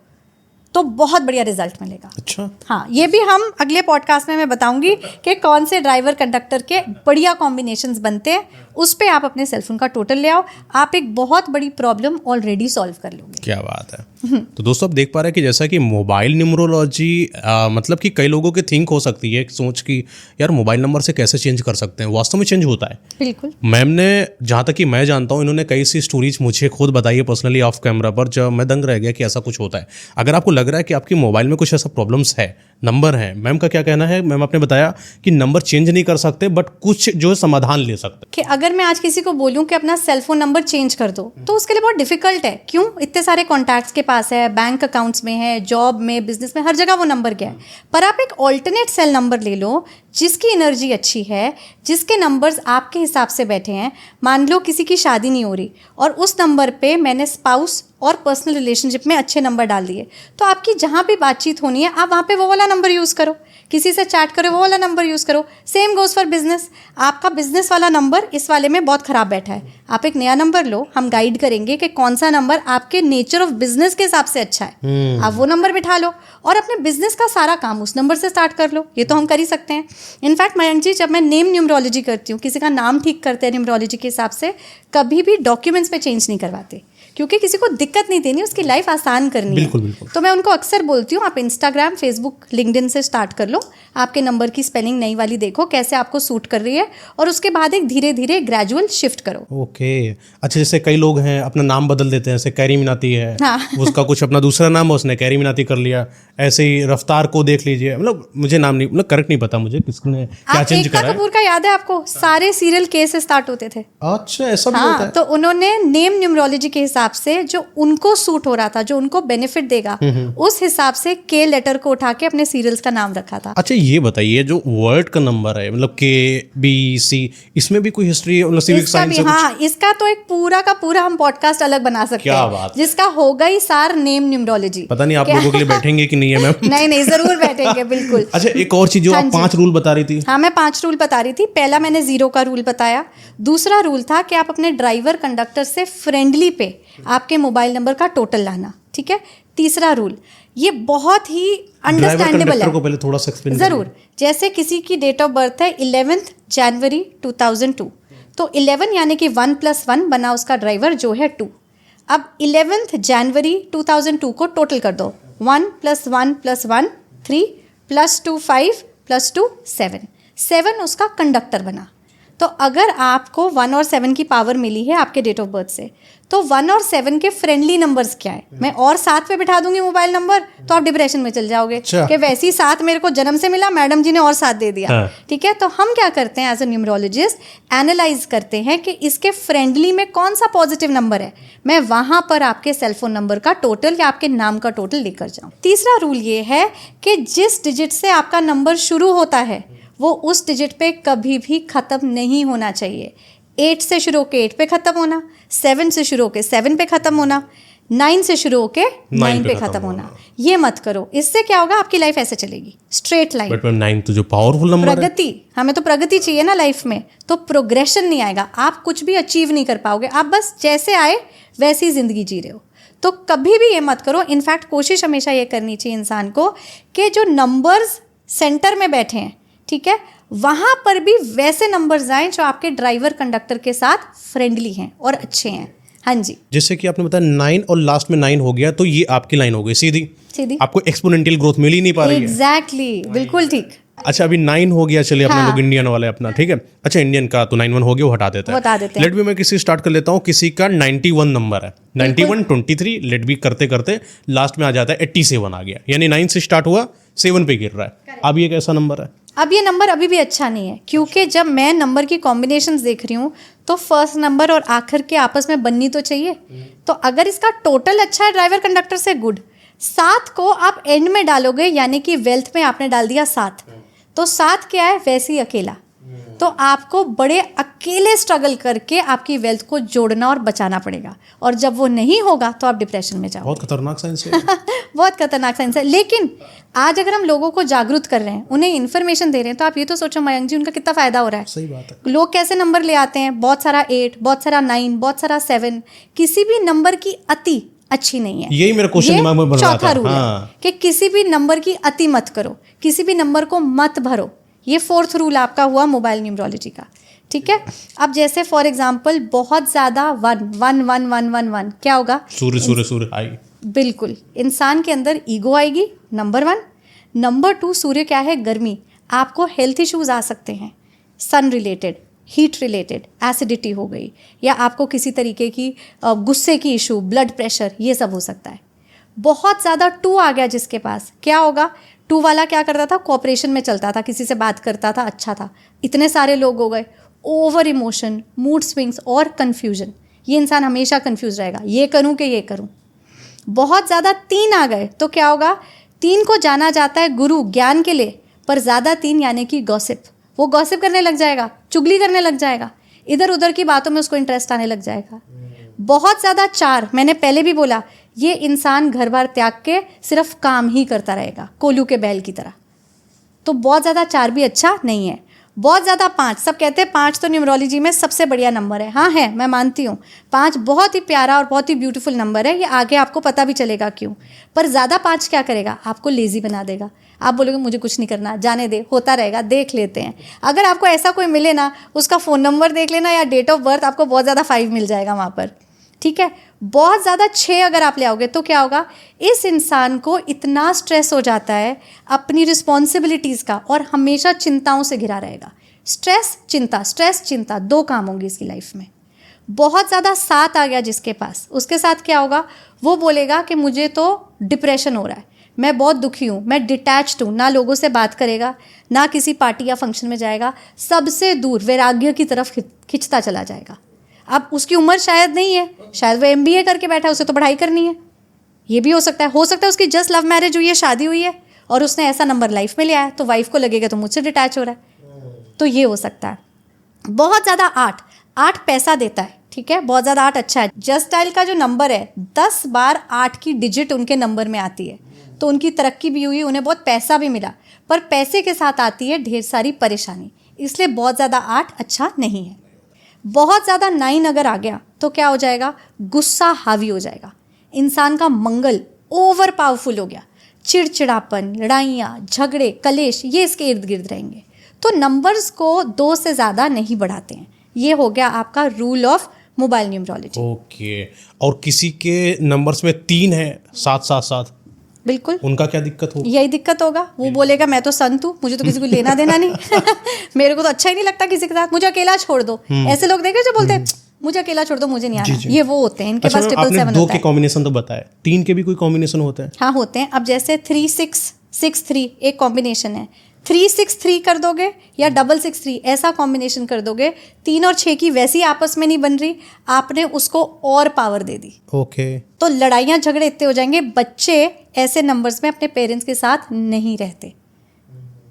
तो बहुत बढ़िया रिजल्ट मिलेगा। अच्छा, हाँ, ये भी हम अगले पॉडकास्ट में मैं बताऊंगी कि कौन से ड्राइवर कंडक्टर के बढ़िया कॉम्बिनेशंस बनते हैं। उस पे आप अपने सेलफोन का टोटल ले आओ, आप एक बहुत बड़ी प्रॉब्लम ऑलरेडी सॉल्व कर लोगे। क्या बात है। तो दोस्तों आप देख पा रहे हैं कि जैसा कि मोबाइल न्यूमरोलॉजी मतलब कि कई लोगों की थिंक हो सकती है सोच कि यार मोबाइल नंबर से कैसे चेंज कर सकते हैं, वास्तव में चेंज होता है। बिल्कुल। मैम ने, जहाँ तक कि मैं जानता हूँ, इन्होंने कई सी स्टोरीज मुझे खुद बताई है पर्सनली ऑफ कैमरा पर, जब मैं दंग रह गया कि ऐसा कुछ होता है। अगर आपको लग रहा है कि आपकी मोबाइल में कुछ ऐसा प्रॉब्लम्स है, नंबर है, मैम का क्या कहना है, मैम आपने बताया कि नंबर चेंज नहीं कर सकते बट कुछ जो है समाधान ले सकते। कि अगर मैं आज किसी को बोलूं कि अपना सेलफोन नंबर चेंज कर दो, तो उसके लिए बहुत डिफिकल्ट है। क्यों? इतने सारे कॉन्टैक्ट्स के पास है, बैंक अकाउंट्स में है, जॉब में, बिजनेस में, हर जगह वो नंबर गया है। पर आप एक ऑल्टरनेट सेल नंबर ले लो जिसकी एनर्जी अच्छी है, जिसके नंबर्स आपके हिसाब से बैठे हैं। मान लो किसी की शादी नहीं हो रही और उस नंबर पे मैंने स्पाउस और पर्सनल रिलेशनशिप में अच्छे नंबर डाल दिए, तो आपकी जहाँ भी बातचीत होनी है आप वहाँ पे वो वाला नंबर यूज़ करो, किसी से चैट करो वो वाला नंबर यूज़ करो। Same goes for business. आपका बिजनेस वाला नंबर इस वाले में बहुत ख़राब बैठा है, आप एक नया नंबर लो, हम गाइड करेंगे कि कौन सा नंबर आपके नेचर ऑफ बिजनेस के हिसाब से अच्छा है। आप वो नंबर बिठा लो और अपने बिजनेस का सारा काम उस नंबर से स्टार्ट कर लो। ये तो हम कर ही सकते हैं। इनफैक्ट मयंक जी, जब मैं नेम न्यूमरोलॉजी करती हूँ, किसी का नाम ठीक करते हैं न्यूमरोलॉजी के हिसाब से, कभी भी डॉक्यूमेंट्स पे चेंज नहीं करवाते, क्योंकि किसी को दिक्कत नहीं देनी, उसकी लाइफ आसान करनी बिल्कुल, है। बिल्कुल। तो मैं उनको अक्सर बोलती हूँ, आप इंस्टाग्राम, फेसबुक, लिंक्डइन से स्टार्ट कर लो, आपके नंबर की स्पेलिंग नई वाली देखो कैसे आपको सूट कर रही है, और उसके बाद एक धीरे धीरे ग्रेजुअल शिफ्ट करो। ओके। अच्छा, जैसे कई लोग हैं अपना नाम बदल देते हैं, जैसे कैरी मिनाती है, हाँ। उसका कुछ अपना दूसरा नाम है, उसने कैरी मिनाती कर लिया। ऐसे ही रफ्तार को देख लीजिए, मतलब मुझे नाम नहीं, मतलब करेक्ट नहीं पता मुझे किसने क्या आप चेंज एकता करा है। कपूर का याद है आपको? सारे सीरियल के से स्टार्ट होते थे। अच्छा, ऐसा भी होता हाँ, है। तो उन्होंने नेम न्यूमरोलॉजी के हिसाब से जो उनको सूट हो रहा था, जो उनको बेनिफिट देगा, उस हिसाब से के लेटर को उठा के अपने सीरियल्स का नाम रखा था। अच्छा, ये बताइए जो वर्ड का नंबर है, मतलब KBC, इसमें भी कोई हिस्ट्री है, मतलब सिविक इसका साइंस भी, से कुछ? हाँ, इसका तो एक पूरा का पूरा हम पॉडकास्ट अलग बना सकते क्या हैं, बात। जिसका होगा ही सार नेम न्यूमरोलॉजी। पता नहीं आप लोगों के लिए बैठेंगे कि नहीं है मैम। नहीं नहीं, जरूर बैठेंगे, बिल्कुल। अच्छा, एक और चीज जो हाँ आप जी। 5 रूल बता रही थी। हाँ, मैं 5 रूल बता रही थी। पहला मैंने 0 का रूल बताया। दूसरा रूल था कि आप अपने ड्राइवर कंडक्टर से फ्रेंडली पे आपके मोबाइल नंबर का टोटल लाना, ठीक है। तीसरा रूल, ये बहुत ही ड्राइवर अंडरस्टैंडेबल कंडक्टर है। को पहले थोड़ा सा एक्सप्लेन जरूर। जैसे किसी की डेट ऑफ बर्थ है 11 जनवरी 2002, तो 11 यानी कि 1 + 1 बना उसका ड्राइवर जो है 2। अब 11 जनवरी 2002 को टोटल कर दो, 1 + 1 + 1 3 + 2 5 + 2 7, 7 उसका कंडक्टर बना। तो अगर आपको 1 और 7 की पावर मिली है आपके डेट ऑफ बर्थ से, तो 1 और 7 के फ्रेंडली नंबर्स क्या है? मैं और 7 पे बिठा दूंगी मोबाइल नंबर, तो आप डिप्रेशन में चल जाओगे अच्छा। कि वैसे ही 7 मेरे को जन्म से मिला, मैडम जी ने और 7 दे दिया। हाँ। ठीक है, तो हम क्या करते हैं एज अ न्यूमरोलॉजिस्ट, एनालाइज करते हैं कि इसके फ्रेंडली में कौन सा पॉजिटिव नंबर है, मैं वहां पर आपके सेलफोन नंबर का टोटल या आपके नाम का टोटल लेकर जाऊं। तीसरा रूल ये है कि जिस डिजिट से आपका नंबर शुरू होता है वो उस डिजिट पे कभी भी ख़त्म नहीं होना चाहिए। 8 से शुरू होकर 8 पे ख़त्म होना, 7 से शुरू होकर 7 पे ख़त्म होना, 9 से शुरू होकर 9 पे ख़त्म होना। ये मत करो, इससे क्या होगा, आपकी लाइफ ऐसे चलेगी स्ट्रेट लाइन। बट मैम 9 तो जो पावरफुल नंबर है। प्रगति, हमें तो प्रगति चाहिए ना लाइफ में, तो प्रोग्रेशन नहीं आएगा, आप कुछ भी अचीव नहीं कर पाओगे, आप बस जैसे आए वैसी ज़िंदगी जी रहे हो। तो कभी भी ये मत करो। इनफैक्ट कोशिश हमेशा ये करनी चाहिए इंसान को कि जो नंबर्स सेंटर में बैठे हैं, ठीक है, वहां पर भी वैसे नंबर्स आए जो आपके ड्राइवर कंडक्टर के साथ फ्रेंडली हैं और अच्छे हैं। हाँ जी, जैसे कि आपने बताया 9 और लास्ट में 9 हो गया, तो ये आपकी लाइन हो गई सीधी। सीधी, आपको एक्सपोनेंशियल ग्रोथ मिल ही नहीं पा रही है। एग्जैक्टली, बिल्कुल ठीक। अच्छा, अभी 9 हो गया, चलिए अपने हाँ। लोग इंडियन वाले अपना, ठीक है। अच्छा, इंडियन का तो 91 हो गया, वो हटा देते हैं। बता देते हैं। लेट भी मैं किसी स्टार्ट कर लेता हूँ, किसी का 91 नंबर है, 91 23, लेट भी करते करते लास्ट में आ जाता है 87 आ गया, यानी 9 से स्टार्ट हुआ 7 पे गिर रहा है। अब ये कैसा नंबर है? अब ये नंबर अभी भी अच्छा नहीं है, क्योंकि जब मैं नंबर की कॉम्बिनेशंस देख रही हूँ तो फर्स्ट नंबर और आखिर के आपस में बननी तो चाहिए। तो अगर इसका टोटल अच्छा है ड्राइवर कंडक्टर से, गुड। 7 को आप एंड में डालोगे, यानी कि वेल्थ में आपने डाल दिया 7, तो 7 क्या है, वैसे ही अकेला। तो आपको बड़े अकेले स्ट्रगल करके आपकी वेल्थ को जोड़ना और बचाना पड़ेगा, और जब वो नहीं होगा तो आप डिप्रेशन में जाओगे। बहुत खतरनाक साइंस है। बहुत खतरनाक साइंस है। लेकिन आज अगर हम लोगों को जागरूक कर रहे हैं, उन्हें इन्फॉर्मेशन दे रहे हैं, तो आप ये तो सोचो मयंक जी, उनका कितना फायदा हो रहा है। सही बात है। लोग कैसे नंबर ले आते हैं, बहुत सारा 8, बहुत सारा 9, बहुत सारा 7। किसी भी नंबर की अति अच्छी नहीं है। यही मेरा क्वेश्चन ये दिमाग में बन रहा चौथा था। रूल हाँ। है कि किसी भी नंबर की अति मत करो, किसी भी नंबर को मत भरो। ये 4th रूल आपका हुआ मोबाइल न्यूमरोलॉजी का, ठीक है। अब जैसे फॉर एग्जांपल बहुत ज़्यादा 1 1 1 1 1 1 क्या होगा, सूर्य सूर्य सूर्य आई। बिल्कुल, इंसान के अंदर ईगो आएगी, नंबर 1। नंबर 2, सूर्य क्या है, गर्मी। आपको हेल्थ इश्यूज आ सकते हैं, सन रिलेटेड, हीट रिलेटेड, एसिडिटी हो गई, या आपको किसी तरीके की गुस्से की इशू, ब्लड प्रेशर, ये सब हो सकता है। बहुत ज़्यादा 2 आ गया जिसके पास, क्या होगा, 2 वाला क्या करता था, कोऑपरेशन में चलता था, किसी से बात करता था, अच्छा था। इतने सारे लोग हो गए, ओवर इमोशन, मूड स्विंग्स और कन्फ्यूजन। ये इंसान हमेशा कन्फ्यूज रहेगा, ये करूं कि ये करूं। बहुत ज़्यादा 3 आ गए तो क्या होगा, 3 को जाना जाता है गुरु ज्ञान के लिए, पर ज़्यादा 3 यानी कि गॉसिप, वो गॉसिप करने लग जाएगा, चुगली करने लग जाएगा, इधर उधर की बातों में उसको इंटरेस्ट आने लग जाएगा। बहुत ज़्यादा 4, मैंने पहले भी बोला, ये इंसान घर बार त्याग के सिर्फ काम ही करता रहेगा, कोल्हू के बैल की तरह। तो बहुत ज़्यादा 4 भी अच्छा नहीं है। बहुत ज़्यादा 5, सब कहते हैं 5 तो न्यूमरोलॉजी में सबसे बढ़िया नंबर है। हाँ है, मैं मानती हूँ 5 बहुत ही प्यारा और बहुत ही ब्यूटीफुल नंबर है, ये आगे आपको पता भी चलेगा क्यों। पर ज़्यादा 5 क्या करेगा, आपको लेज़ी बना देगा। आप बोलोगे मुझे कुछ नहीं करना, जाने दे, होता रहेगा, देख लेते हैं। अगर आपको ऐसा कोई मिले ना, उसका फ़ोन नंबर देख लेना या डेट ऑफ बर्थ, आपको बहुत ज़्यादा 5 मिल जाएगा वहाँ पर, ठीक है। बहुत ज़्यादा 6 अगर आप ले आओगे तो क्या होगा, इस इंसान को इतना स्ट्रेस हो जाता है अपनी रिस्पॉन्सिबिलिटीज़ का और हमेशा चिंताओं से घिरा रहेगा। स्ट्रेस चिंता 2 काम होंगे इसकी लाइफ में। बहुत ज़्यादा 7 आ गया जिसके पास, उसके साथ क्या होगा, वो बोलेगा कि मुझे तो डिप्रेशन हो रहा है, मैं बहुत दुखी हूँ, मैं डिटैच्ड हूँ, ना लोगों से बात करेगा, ना किसी पार्टी या फंक्शन में जाएगा, सबसे दूर वैराग्य की तरफ खिंचता चला जाएगा। अब उसकी उम्र शायद नहीं है, शायद वो MBA करके बैठा है, उसे तो पढ़ाई करनी है, ये भी हो सकता है उसकी जस्ट लव मैरिज हुई है, शादी हुई है और उसने ऐसा नंबर लाइफ में लिया है, तो वाइफ को लगेगा तो मुझसे डिटैच हो रहा है, तो ये हो सकता है। बहुत ज़्यादा 8 पैसा देता है, ठीक है, बहुत ज़्यादा 8 अच्छा है। जस्ट डायल का जो नंबर है 10 बार 8 की डिजिट उनके नंबर में आती है, तो उनकी तरक्की भी हुई, उन्हें बहुत पैसा भी मिला, पर पैसे के साथ आती है ढेर सारी परेशानी, इसलिए बहुत ज़्यादा 8 अच्छा नहीं है। बहुत ज़्यादा 9 अगर आ गया तो क्या हो जाएगा, गुस्सा हावी हो जाएगा, इंसान का मंगल ओवर पावरफुल हो गया, चिड़चिड़ापन, लड़ाइयाँ, झगड़े, कलेश ये इसके इर्द गिर्द रहेंगे। तो नंबर्स को 2 से ज़्यादा नहीं बढ़ाते हैं। ये हो गया आपका rule of mobile numerology. Okay. और किसी के नंबर्स में 3 है 7 बिल्कुल, उनका क्या दिक्कत होगी? यही दिक्कत होगा, वो बोलेगा मैं तो संत हूँ, मुझे तो किसी को लेना देना नहीं मेरे को तो अच्छा ही नहीं लगता किसी के साथ, मुझे अकेला छोड़ दो। ऐसे लोग देखे जो बोलते हैं मुझे अकेला छोड़ दो, मुझे नहीं आना, ये वो होते हैं, इनके पास 777 2 के कॉम्बिनेशन तो बताया, 3 के भी कोई कॉम्बिनेशन होते हैं? हाँ होते हैं। अब जैसे 3663 एक कॉम्बिनेशन है, 363 कर दोगे या 663 ऐसा कॉम्बिनेशन कर दोगे, 3 और 6 की वैसी आपस में नहीं बन रही, आपने उसको और पावर दे दी, ओके। तो लड़ाइयाँ झगड़े इतने हो जाएंगे। बच्चे ऐसे नंबर्स में अपने पेरेंट्स के साथ नहीं रहते,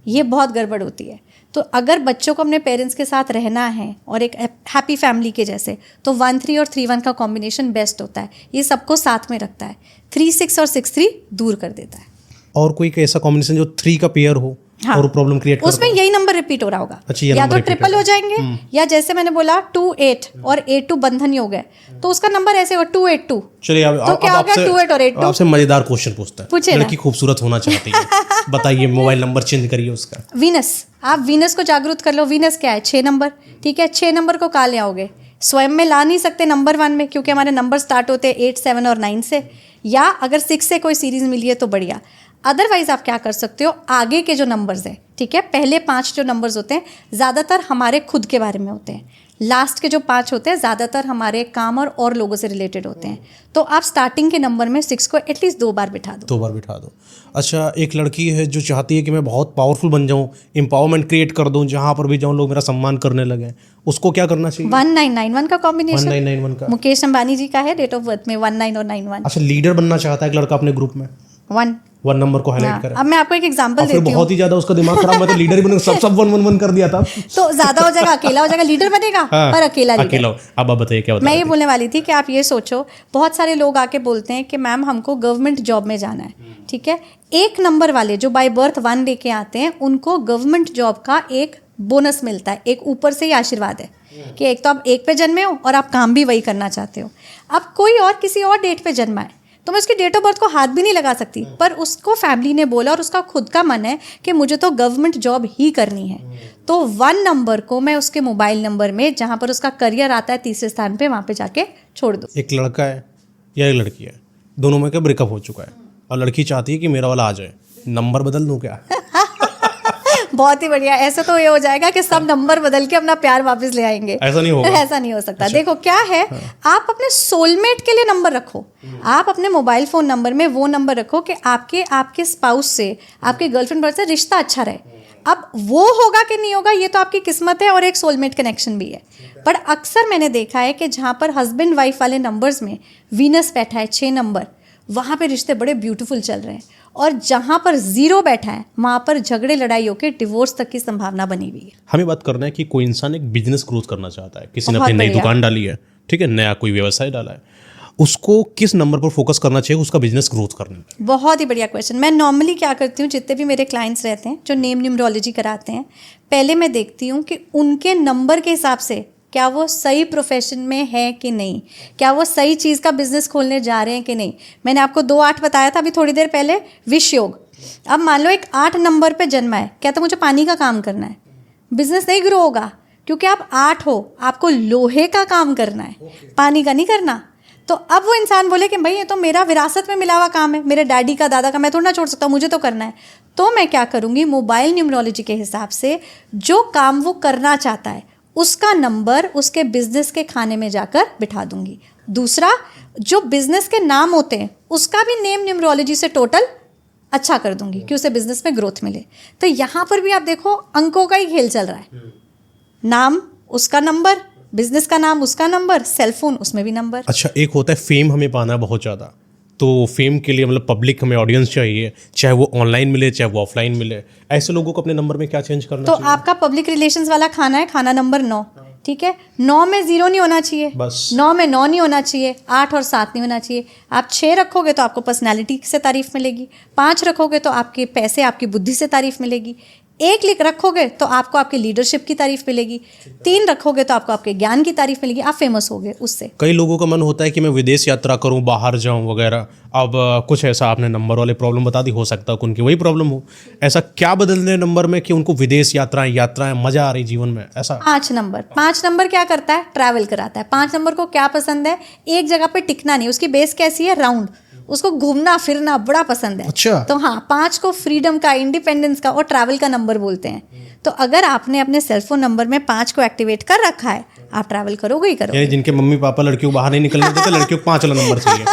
ये बहुत गड़बड़ होती है। तो अगर बच्चों को अपने पेरेंट्स के साथ रहना है और एक हैप्पी फैमिली के जैसे, तो 13 और 31 का कॉम्बिनेशन बेस्ट होता है, ये सबको साथ में रखता है, 36 और 63 दूर कर देता है। और कोई ऐसा कॉम्बिनेशन जो 3 का पेयर हो, हाँ, और प्रॉब्लम क्रिएट उसमें यही नंबर रिपीट हो रहा होगा। अच्छा, या तो ट्रिपल हो जाएंगे, या जैसे मैंने बोला 28 और 82 बंधन योग है, तो उसका नंबर ऐसे होगा 282। चलिए तो क्या हो गया 28 और 82। आपसे मजेदार क्वेश्चन पूछता है, पूछिए ना। लड़की खूबसूरत होना चाहती है बताइए, मोबाइल नंबर चेंज करिए उसका। वीनस, आप वीनस को जागरूक कर लो। वीनस क्या है, 6 नंबर, ठीक है, 6 नंबर को कहाँ ले आओगे, स्वयं में ला नहीं सकते नंबर 1 में, क्योंकि हमारे नंबर स्टार्ट होते हैं 8, 7 और 9 से, या अगर 6 से कोई सीरीज मिली है तो बढ़िया। अदरवाइज आप क्या कर सकते हो, आगे के जो नंबर्स हैं, ठीक है, पहले 5 जो नंबर्स होते हैं ज़्यादातर हमारे खुद के बारे में होते हैं, लास्ट के जो 5 होते हैं ज़्यादातर हमारे काम और लोगों से रिलेटेड होते हैं। तो आप स्टार्टिंग के नंबर में 6 को एटलीस्ट 2 बार बिठा दो। 2 बार बिठा दो। अच्छा, एक लड़की है जो चाहती है कि मैं बहुत पावरफुल बन जाऊं, एम्पावरमेंट क्रिएट कर दूं, जहां पर भी जाऊं लोग मेरा सम्मान करने लगे, उसको क्या करना चाहिए? 1991 का कॉम्बिनेशन, 1991 का मुकेश अंबानी जी का है, डेट ऑफ बर्थ में 19 और 91। अच्छा, लीडर बनना चाहता है एक लड़का अपने ग्रुप में, 1 नंबर को हाईलाइट करें। अब मैं आपको एक एग्जांपल फिर देती हूँ, बहुत ही ज्यादा उसका दिमाग खराब, मैं तो लीडर ही बनूंगा, सब 1 कर दिया था तो ज्यादा हो जाएगा, अकेला हो जाएगा, लीडर बनेगा हाँ, पर अकेला लीडर। अब आप बताइए क्या मैं ये बोलने वाली थी कि आप ये सोचो, बहुत सारे लोग आके बोलते हैं कि मैम हमको गवर्नमेंट जॉब में जाना है, ठीक है, 1 नंबर वाले जो बाय बर्थ 1 लेके आते हैं उनको गवर्नमेंट जॉब का एक बोनस मिलता है, एक ऊपर से ही आशीर्वाद है कि एक तो आप 1 पे जन्मे हो और आप काम भी वही करना चाहते हो। अब कोई और किसी और डेट पे जन्मा है तो मैं उसकी डेट ऑफ बर्थ को हाथ भी नहीं लगा सकती, पर उसको फैमिली ने बोला और उसका खुद का मन है कि मुझे तो गवर्नमेंट जॉब ही करनी है, तो 1 नंबर को मैं उसके मोबाइल नंबर में जहाँ पर उसका करियर आता है 3रे स्थान पे, वहाँ पे जाके छोड़ दो। एक लड़का है या एक लड़की है, दोनों में क्या ब्रेकअप हो चुका है और लड़की चाहती है कि मेरा वाला आ जाए, नंबर बदल दूं क्या? बहुत ही बढ़िया, ऐसा तो ये हो जाएगा कि सब नंबर बदल के अपना प्यार वापस ले आएंगे। ऐसा नहीं होगा, ऐसा नहीं हो सकता। देखो क्या है, आप अपने सोलमेट के लिए नंबर रखो, आप अपने मोबाइल फोन नंबर में वो नंबर रखो कि आपके स्पाउस से, आपके गर्लफ्रेंड से रिश्ता अच्छा रहे। अब वो होगा कि नहीं होगा ये तो आपकी किस्मत है और एक सोलमेट कनेक्शन भी है, पर अक्सर मैंने देखा है कि जहाँ पर हस्बैंड वाइफ वाले नंबर्स में वीनस बैठा है 6 नंबर, वहाँ पे रिश्ते बड़े ब्यूटीफुल चल रहे हैं, और जहाँ पर 0 बैठा है वहाँ पर झगड़े लड़ाई होकर डिवोर्स तक की संभावना बनी हुई है। हमें बात करना है कि कोई इंसान एक बिजनेस ग्रोथ करना चाहता है, किसी ने अपनी नई दुकान डाली है, ठीक है, नया कोई व्यवसाय डाला है, उसको किस नंबर पर फोकस करना चाहिए उसका बिजनेस ग्रोथ करने में? बहुत ही बढ़िया क्वेश्चन। मैं नॉर्मली क्या करती हूँ, जितने भी मेरे क्लाइंट्स रहते हैं जो नेम न्यूमरोलॉजी कराते हैं, पहले मैं देखती हूँ कि उनके नंबर के हिसाब से क्या वो सही प्रोफेशन में है कि नहीं, क्या वो सही चीज़ का बिजनेस खोलने जा रहे हैं कि नहीं। मैंने आपको 2-8 बताया था अभी थोड़ी देर पहले, विष योग। अब मान लो एक 8 नंबर पे जन्मा है, क्या तो मुझे पानी का काम करना है, बिजनेस नहीं ग्रो होगा, क्योंकि आप 8 हो, आपको लोहे का काम करना है, पानी का नहीं करना। तो अब वो इंसान बोले कि भाई ये तो मेरा विरासत में मिला हुआ काम है, मेरे डैडी का, दादा का, मैं थोड़ा ना छोड़ सकता हूँ, मुझे तो करना है। तो मैं क्या करूँगी, मोबाइल न्यूमरोलॉजी के हिसाब से जो काम वो करना चाहता है उसका नंबर उसके बिजनेस के खाने में जाकर बिठा दूंगी। दूसरा, जो बिजनेस के नाम होते हैं उसका भी नेम न्यूमरोलॉजी से टोटल अच्छा कर दूंगी कि उसे बिजनेस में ग्रोथ मिले। तो यहाँ पर भी आप देखो अंकों का ही खेल चल रहा है। नाम उसका नंबर, बिजनेस का नाम उसका नंबर, सेलफोन उसमें भी नंबर। अच्छा, एक होता है फेम हमें पाना है बहुत ज़्यादा, तो फेम के लिए मतलब पब्लिक हमें ऑडियंस चाहिए, चाहे वो ऑनलाइन मिले चाहे वो ऑफलाइन मिले, ऐसे लोगों को अपने नंबर में क्या चेंज करना तो चाहिए? आपका पब्लिक रिलेशंस वाला खाना है खाना नंबर 9, ठीक है। 9 में 0 नहीं होना चाहिए, बस 9 में 9 नहीं होना चाहिए, 8 और 7 नहीं होना चाहिए। आप 6 रखोगे तो आपको पर्सनैलिटी से तारीफ मिलेगी, 5 रखोगे तो आपके पैसे आपकी बुद्धि से तारीफ मिलेगी, 1 लिख रखोगे तो आपको आपके लीडरशिप की तारीफ मिलेगी, 3 रखोगे तो आपको आपके ज्ञान की तारीफ मिलेगी, आप फेमस होगे उससे। कई लोगों का मन होता है कि मैं विदेश यात्रा करूं, बाहर जाऊं वगैरह। अब कुछ ऐसा आपने नंबर वाले प्रॉब्लम बता दी, हो सकता है कि उनकी वही प्रॉब्लम हो। ऐसा क्या बदलने नंबर में कि उनको विदेश यात्राएं मजा आ रही जीवन में? ऐसा 5 नंबर क्या करता है, ट्रैवल कराता है। 5 नंबर को क्या पसंद है, एक जगह पे टिकना नहीं, उसकी बेस कैसी है, राउंड, उसको घूमना फिरना बड़ा पसंद है। अच्छा। तो हाँ, 5 को फ्रीडम का, इंडिपेंडेंस का और ट्रैवल का नंबर बोलते हैं। तो अगर आपने अपने सेलफोन नंबर में 5 को एक्टिवेट कर रखा है, आप ट्रैवल करोगे ही करोगे। यानी जिनके मम्मी पापा लड़कियों को बाहर नहीं निकलने देते, लड़कियों को 5 वाला नंबर चाहिए।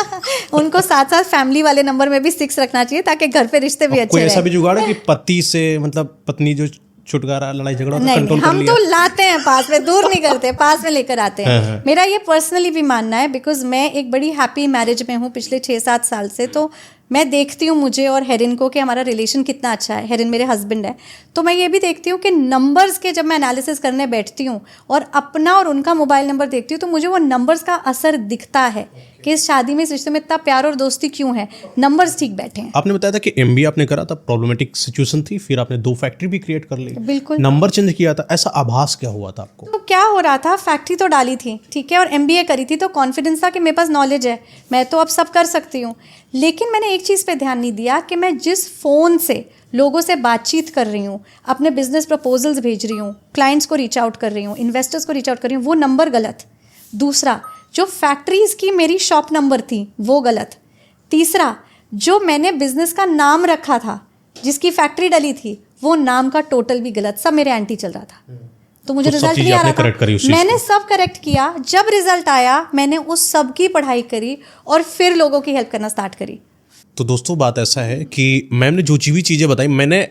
उनको साथ साथ फैमिली वाले नंबर में भी 6 रखना चाहिए ताकि घर पे रिश्ते भी अच्छे कोई ऐसा रहें। भी जुगाड़ है कि पति से, मतलब पत्नी जो छुटकारा, लड़ाई झगड़ा नहीं, कंट्रोल कर हम लिया? तो लाते हैं पास में, दूर नहीं करते, पास में लेकर आते हैं। मेरा ये पर्सनली भी मानना है, बिकॉज मैं एक बड़ी हैप्पी मैरिज में हूँ पिछले 6-7 साल से। तो मैं देखती हूँ मुझे और हेरिन को कि हमारा रिलेशन कितना अच्छा है। हेरिन मेरे हस्बैंड है। तो मैं ये भी देखती हूँ कि नंबर्स के जब मैं एनालिसिस करने बैठती हूँ और अपना और उनका मोबाइल नंबर देखती हूँ तो मुझे वो नंबर्स का असर दिखता है कि इस शादी में, इस रिश्ते में इतना प्यार और दोस्ती क्यों है, नंबर्स ठीक बैठे हैं। आपने बताया था कि एमबीए आपने करा था, प्रॉब्लमेटिक सिचुएशन थी, फिर आपने 2 फैक्ट्री भी क्रिएट कर ली, बिल्कुल। नंबर चेंज किया था, ऐसा आभास क्या हुआ था आपको? तो क्या हो रहा था, फैक्ट्री तो डाली थी, ठीक है, और एमबीए करी थी, तो कॉन्फिडेंस था कि मेरे पास नॉलेज है, मैं तो अब सब कर सकती हूँ। लेकिन मैंने एक चीज़ पे ध्यान नहीं दिया कि मैं जिस फ़ोन से लोगों से बातचीत कर रही हूँ, अपने बिजनेस प्रपोजल्स भेज रही हूँ, क्लाइंट्स को रीच आउट कर रही हूँ, इन्वेस्टर्स को रीच आउट कर रही हूँ, वो नंबर गलत। दूसरा, जो फैक्ट्रीज़ की मेरी शॉप नंबर थी वो गलत। तीसरा, जो मैंने बिजनेस का नाम रखा था, जिसकी फैक्ट्री डली थी, वो नाम का टोटल भी गलत, सब मेरे एंटी चल रहा था। तो मुझे तो सब रिजल्ट चीजें नहीं आ आपने रहा correct करी उस था। चीज मैंने को। सब करेक्ट किया। जब रिजल्ट आया मैंने उस सब की पढ़ाई करी और फिर लोगों की हेल्प करना स्टार्ट करी। तो दोस्तों बात ऐसा है कि मैम ने जो भी चीज़ें बताई, मैंने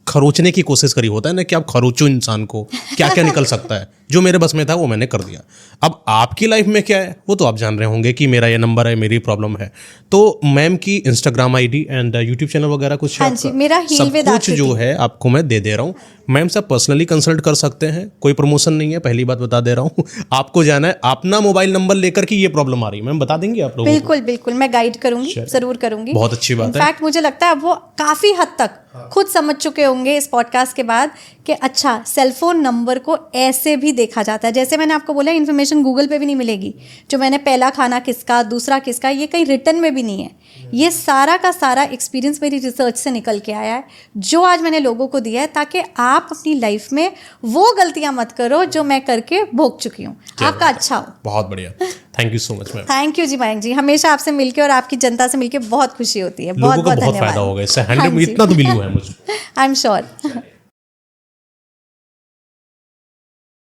खरोचने की कोशिश करी। होता है ना कि आप खरोचो इंसान को, क्या क्या निकल सकता है। जो मेरे बस में था वो मैंने कर दिया। अब आपकी लाइफ में क्या है वो तो आप जान रहे होंगे कि मेरा ये नंबर है, मेरी प्रॉब्लम है। तो मैम की Instagram ID and YouTube channel वगैरह कुछ हाँ आपका? जी, मेरा हील सब विद कुछ आकृति। जो है आपको मैं दे दे रहा हूँ। मैम से पर्सनली कंसल्ट कर सकते हैं, कोई प्रमोशन नहीं है, पहली बात बता दे रहा हूँ। आपको जाना है अपना मोबाइल नंबर लेकर के ये प्रॉब्लम आ रही है, मैम बता देंगे आप लोगों को? बिल्कुल बिल्कुल, मैं गाइड करूंगी, जरूर करूंगी। बहुत अच्छी बात है। इनफैक्ट मुझे लगता है अब वो काफ़ी हद तक खुद समझ चुके होंगे इस पॉडकास्ट के बाद कि अच्छा, सेलफोन नंबर को ऐसे भी देखा जाता है। जैसे मैंने आपको बोला, इन्फॉर्मेशन गूगल पे भी नहीं मिलेगी। जो मैंने पहला खाना किसका, दूसरा किसका, ये कहीं रिटर्न में भी नहीं है। ये सारा का सारा एक्सपीरियंस मेरी रिसर्च से निकल के आया है, जो आज मैंने लोगों को दिया है, ताकि आप अपनी लाइफ में वो गलतियां मत करो जो मैं करके भोग चुकी हूँ, आपका अच्छा हो। बहुत बढ़िया, thank you so much ma'am. Thank you जी मयंक जी, हमेशा आपसे मिलके और आपकी जनता से मिलके बहुत खुशी होती है। लोगों बहुत को बहुत बहुत धन्यवाद। फायदा होगा इससे। हाँ जी। इतना तो बिलीव है मुझे। I am sure.